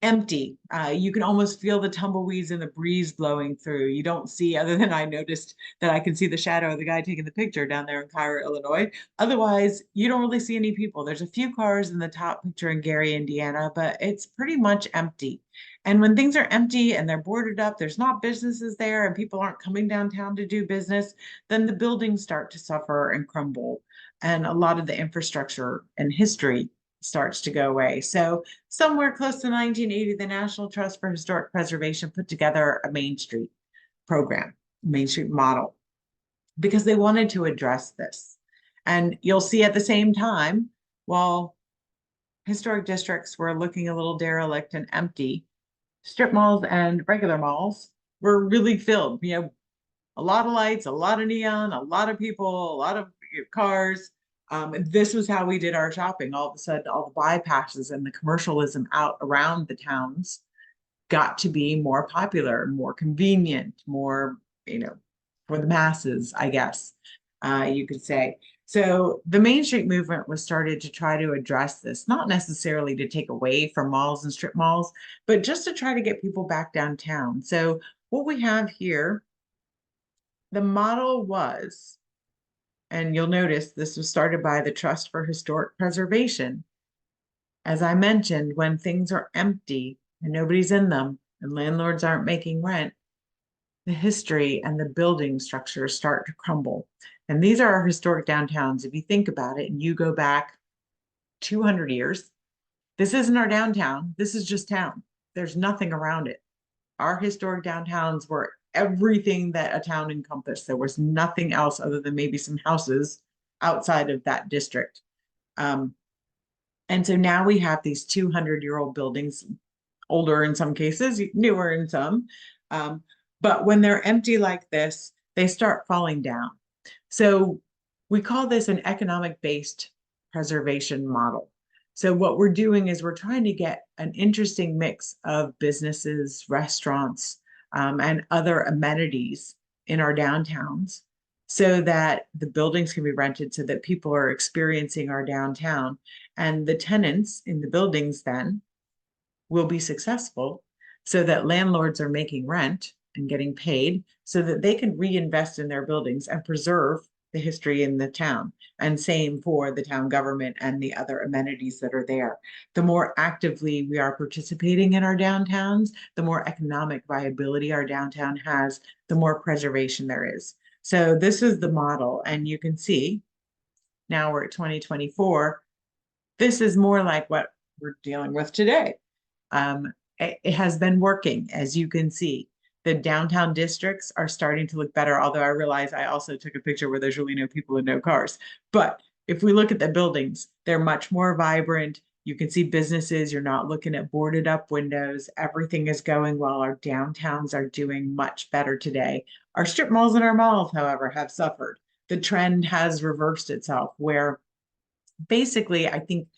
[SPEAKER 1] empty. You can almost feel the tumbleweeds and the breeze blowing through. You don't see, other than I noticed that I can see the shadow of the guy taking the picture down there in Cairo, Illinois. Otherwise, you don't really see any people. There's a few cars in the top picture in Gary, Indiana, but it's pretty much empty. And when things are empty and they're boarded up, there's not businesses there and people aren't coming downtown to do business, then the buildings start to suffer and crumble. And a lot of the infrastructure and history starts to go away. So somewhere close to 1980, the National Trust for Historic Preservation put together a Main Street program, Main Street model, because they wanted to address this. And you'll see at the same time, while historic districts were looking a little derelict and empty, strip malls and regular malls were really filled. A lot of lights, a lot of neon, a lot of people, a lot of cars. This was how we did our shopping. All of a sudden, all the bypasses and the commercialism out around the towns got to be more popular, more convenient, more, for the masses, I guess, you could say. So the Main Street movement was started to try to address this, not necessarily to take away from malls and strip malls, but just to try to get people back downtown. So what we have here, the model was, and you'll notice this was started by the Trust for Historic Preservation. As I mentioned, when things are empty and nobody's in them and landlords aren't making rent, the history and the building structures start to crumble. And these are our historic downtowns. If you think about it and you go back 200 years, this isn't our downtown. This is just town. There's nothing around it. Our historic downtowns were everything that a town encompassed. There was nothing else other than maybe some houses outside of that district. And so now we have these 200-year-old buildings, older in some cases, newer in some. But when they're empty like this, they start falling down. So we call this an economic-based preservation model. So what we're doing is we're trying to get an interesting mix of businesses, restaurants, and other amenities in our downtowns so that the buildings can be rented so that people are experiencing our downtown. And the tenants in the buildings then will be successful so that landlords are making rent and getting paid so that they can reinvest in their buildings and preserve the history in the town. And same for the town government and the other amenities that are there. The more actively we are participating in our downtowns, the more economic viability our downtown has, the more preservation there is. So this is the model, and you can see now we're at 2024. This is more like what we're dealing with today. It has been working, as you can see. The downtown districts are starting to look better, although I realize I also took a picture where there's really no people and no cars. But if we look at the buildings, they're much more vibrant. You can see businesses, you're not looking at boarded up windows. Everything is going well. Our downtowns are doing much better today. Our strip malls and our malls, however, have suffered. The trend has reversed itself, where basically, I think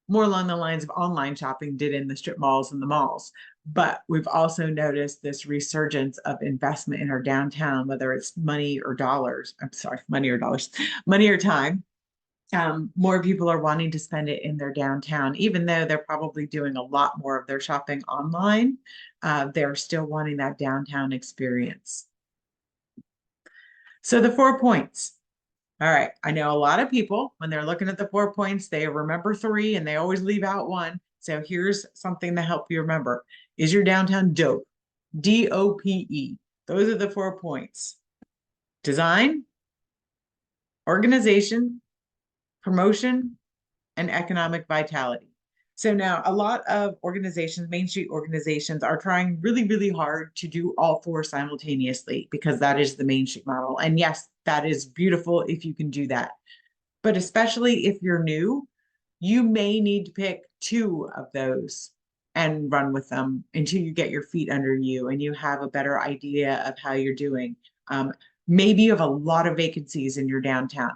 [SPEAKER 1] more along the lines of online shopping did in the strip malls and the malls. But we've also noticed this resurgence of investment in our downtown, whether it's money or dollars. I'm sorry, money or dollars, money or time. More people are wanting to spend it in their downtown, even though they're probably doing a lot more of their shopping online. They're still wanting that downtown experience. So the 4 points. All right, I know a lot of people, when they're looking at the 4 points, they remember 3 and they always leave out 1. So here's something to help you remember. Is your downtown dope? D-O-P-E. Those are the 4 points. Design, organization, promotion, and economic vitality. So now a lot of organizations, Main Street organizations, are trying really, really hard to do all 4 simultaneously because that is the Main Street model. And yes, that is beautiful if you can do that. But especially if you're new, you may need to pick 2 of those and run with them until you get your feet under you and you have a better idea of how you're doing. Maybe you have a lot of vacancies in your downtown.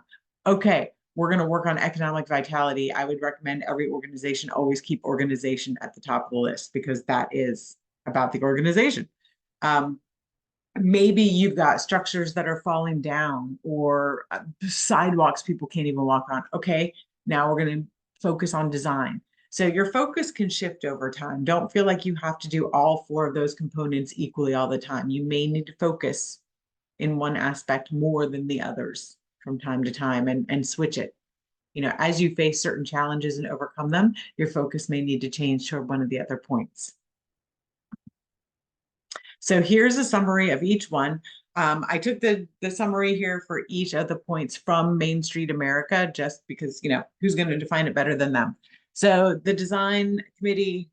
[SPEAKER 1] Okay, we're going to work on economic vitality. I would recommend every organization always keep organization at the top of the list because that is about the organization. Maybe you've got structures that are falling down or sidewalks people can't even walk on. Okay, now we're going to focus on design. So your focus can shift over time. Don't feel like you have to do all 4 of those components equally all the time. You may need to focus in one aspect more than the others from time to time and switch it. As you face certain challenges and overcome them, your focus may need to change toward one of the other points. So here's a summary of each one. I took the summary here for each of the points from Main Street America, just because, who's going to define it better than them? So the design committee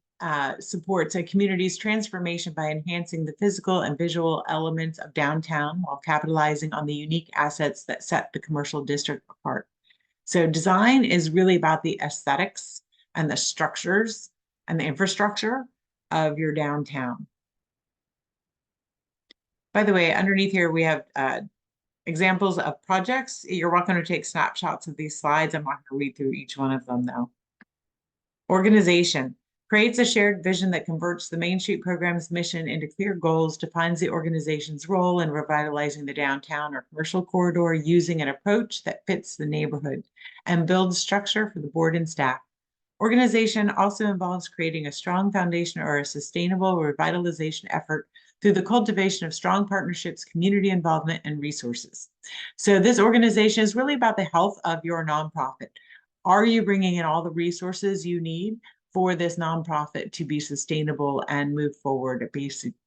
[SPEAKER 1] supports a community's transformation by enhancing the physical and visual elements of downtown while capitalizing on the unique assets that set the commercial district apart. So design is really about the aesthetics and the structures and the infrastructure of your downtown. By the way, underneath here, we have examples of projects. You're welcome to take snapshots of these slides. I'm not going to read through each one of them, though. Organization. creates a shared vision that converts the Main Street program's mission into clear goals, defines the organization's role in revitalizing the downtown or commercial corridor using an approach that fits the neighborhood, and builds structure for the board and staff. Organization also involves creating a strong foundation or a sustainable revitalization effort through the cultivation of strong partnerships, community involvement, and resources. So this organization is really about the health of your nonprofit. Are you bringing in all the resources you need for this nonprofit to be sustainable and move forward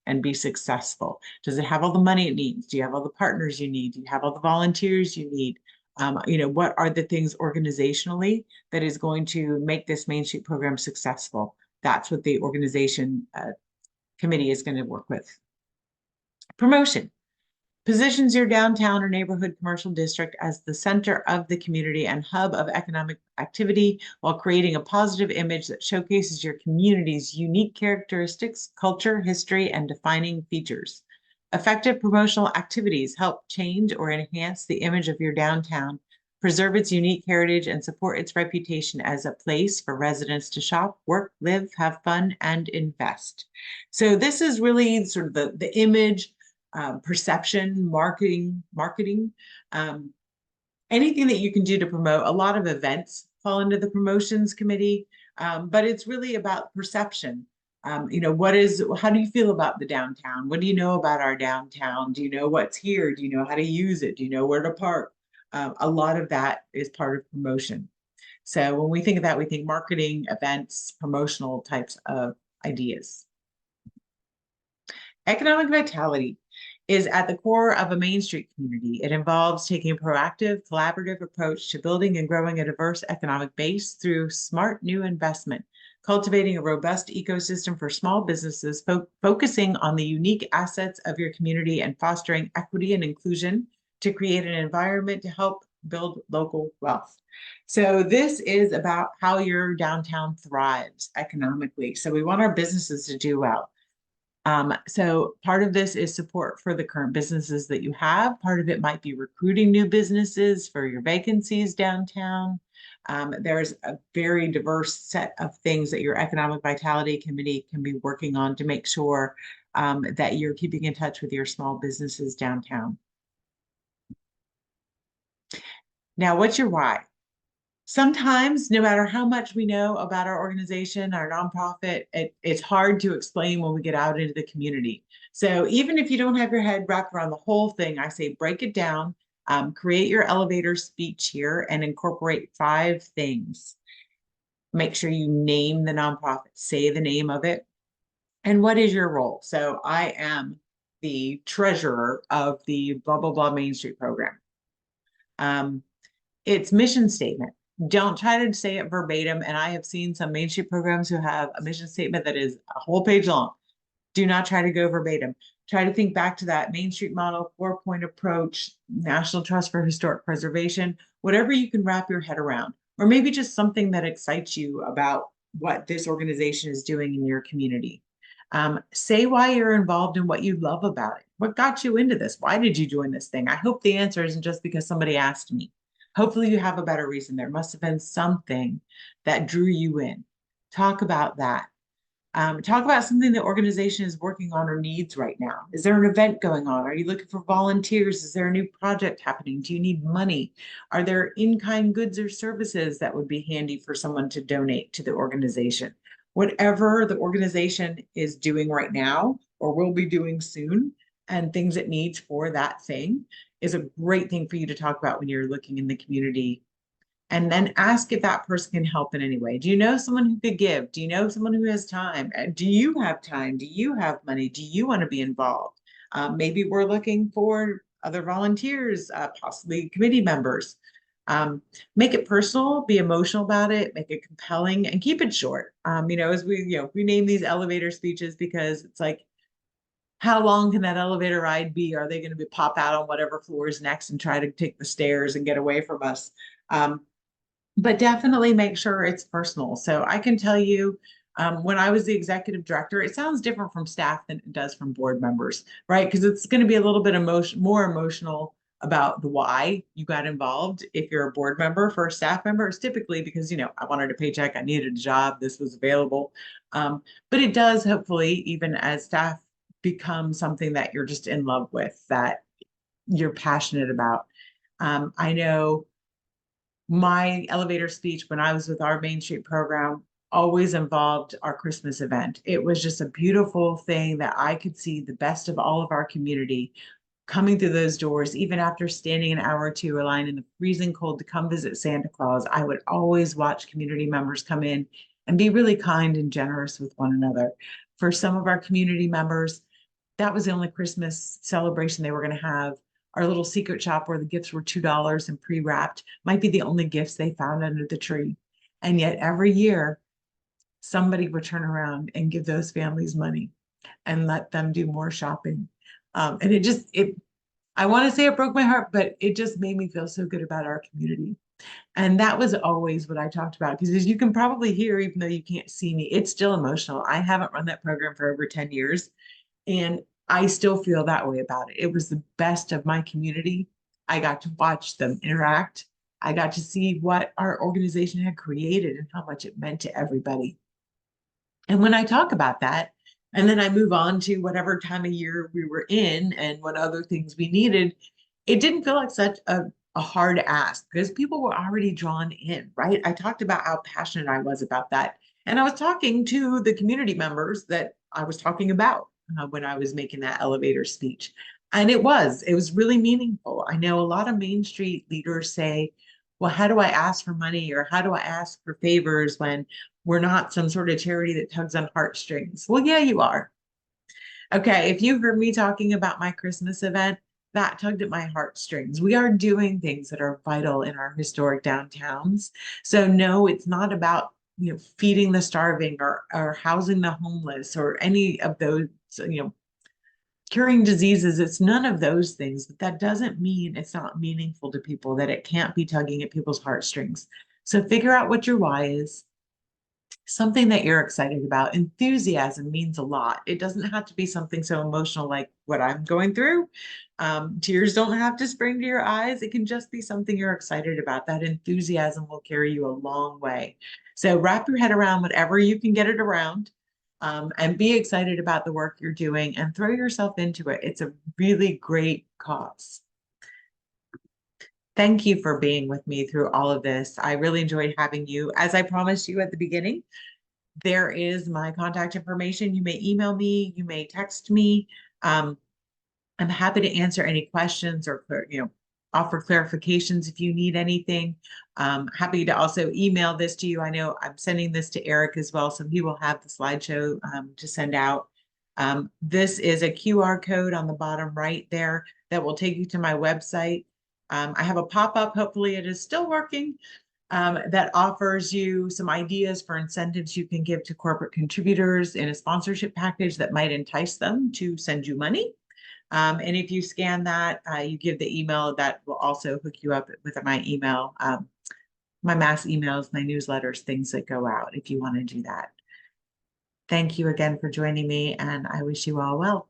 [SPEAKER 1] and be successful? Does it have all the money it needs? Do you have all the partners you need? Do you have all the volunteers you need? What are the things organizationally that is going to make this Main Street program successful? That's what the organization committee is going to work with. Promotion positions your downtown or neighborhood commercial district as the center of the community and hub of economic activity while creating a positive image that showcases your community's unique characteristics, culture, history, and defining features. Effective promotional activities help change or enhance the image of your downtown, preserve its unique heritage, and support its reputation as a place for residents to shop, work, live, have fun, and invest. So this is really sort of the image, perception, marketing, anything that you can do to promote. A lot of events fall into the promotions committee, but it's really about perception. How do you feel about the downtown? What do you know about our downtown? Do you know what's here? Do you know how to use it? Do you know where to park? A lot of that is part of promotion. So when we think of that, we think marketing, events, promotional types of ideas. Economic vitality is at the core of a Main Street community. It involves taking a proactive, collaborative approach to building and growing a diverse economic base through smart new investment, cultivating a robust ecosystem for small businesses, focusing on the unique assets of your community and fostering equity and inclusion to create an environment to help build local wealth. So this is about how your downtown thrives economically. So we want our businesses to do well. So part of this is support for the current businesses that you have. Part of it might be recruiting new businesses for your vacancies downtown. There's a very diverse set of things that your Economic Vitality Committee can be working on to make sure that you're keeping in touch with your small businesses downtown. Now, what's your why? Sometimes, no matter how much we know about our organization, our nonprofit, it's hard to explain when we get out into the community. So even if you don't have your head wrapped around the whole thing, I say break it down, create your elevator speech here and incorporate 5 things. Make sure you name the nonprofit, say the name of it, and what is your role? So I am the treasurer of the blah, blah, blah Main Street program. It's mission statement. Don't try to say it verbatim. And I have seen some Main Street programs who have a mission statement that is a whole page long. Do not try to go verbatim. Try to think back to that Main Street model, 4-point approach, National Trust for Historic Preservation, whatever you can wrap your head around, or maybe just something that excites you about what this organization is doing in your community. Say why you're involved and what you love about it. What got you into this? Why did you join this thing? I hope the answer isn't just because somebody asked me. Hopefully you have a better reason. There must have been something that drew you in. Talk about that. Talk about something the organization is working on or needs right now. Is there an event going on? Are you looking for volunteers? Is there a new project happening? Do you need money? Are there in-kind goods or services that would be handy for someone to donate to the organization? Whatever the organization is doing right now or will be doing soon and things it needs for that thing is a great thing for you to talk about when you're looking in the community. And then ask if that person can help in any way. Do you know someone who could give? Do you know someone who has time? Do you have time? Do you have money? Do you want to be involved? Maybe we're looking for other volunteers, possibly committee members. Make it personal, be emotional about it, make it compelling, and keep it short. As we name these elevator speeches because it's like, how long can that elevator ride be? Are they going to pop out on whatever floor is next and try to take the stairs and get away from us? But definitely make sure it's personal. So I can tell you, when I was the executive director, it sounds different from staff than it does from board members, right? Because it's going to be a little bit more emotional about the why you got involved. If you're a board member, for a staff member, it's typically because, I wanted a paycheck, I needed a job, this was available. But it does hopefully, even as staff, become something that you're just in love with, that you're passionate about. I know my elevator speech when I was with our Main Street program always involved our Christmas event. It was just a beautiful thing that I could see the best of all of our community coming through those doors, even after standing an hour or two a line in the freezing cold to come visit Santa Claus. I would always watch community members come in and be really kind and generous with one another. For some of our community members, that was the only Christmas celebration they were going to have. Our little secret shop where the gifts were $2 and pre-wrapped might be the only gifts they found under the tree. And yet every year, somebody would turn around and give those families money and let them do more shopping. And I want to say it broke my heart, but it just made me feel so good about our community. And that was always what I talked about. Because as you can probably hear, even though you can't see me, it's still emotional. I haven't run that program for over 10 years. And I still feel that way about it. It was the best of my community. I got to watch them interact. I got to see what our organization had created and how much it meant to everybody. And when I talk about that, and then I move on to whatever time of year we were in and what other things we needed, it didn't feel like such a hard ask because people were already drawn in, right? I talked about how passionate I was about that. And I was talking to the community members that I was talking about when I was making that elevator speech. And it was really meaningful. I know a lot of Main Street leaders say, well, how do I ask for money or how do I ask for favors when we're not some sort of charity that tugs on heartstrings? Well, yeah, you are. Okay, if you heard me talking about my Christmas event, that tugged at my heartstrings. We are doing things that are vital in our historic downtowns. So no, it's not about feeding the starving or housing the homeless or any of those, curing diseases. It's none of those things, but that doesn't mean it's not meaningful to people, that it can't be tugging at people's heartstrings. So figure out what your why is, something that you're excited about. Enthusiasm means a lot. It doesn't have to be something so emotional like what I'm going through. Tears don't have to spring to your eyes. It can just be something you're excited about. That enthusiasm will carry you a long way. So wrap your head around whatever you can get it around, and be excited about the work you're doing and throw yourself into it. It's a really great cause. Thank you for being with me through all of this. I really enjoyed having you. As I promised you at the beginning, there is my contact information. You may email me, you may text me. I'm happy to answer any questions or, offer clarifications if you need anything. Happy to also email this to you. I know I'm sending this to Eric as well, so he will have the slideshow to send out. This is a QR code on the bottom right there that will take you to my website. I have a pop-up, hopefully it is still working, that offers you some ideas for incentives you can give to corporate contributors in a sponsorship package that might entice them to send you money. And if you scan that, you give the email, that will also hook you up with my email, my mass emails, my newsletters, things that go out if you want to do that. Thank you again for joining me, and I wish you all well.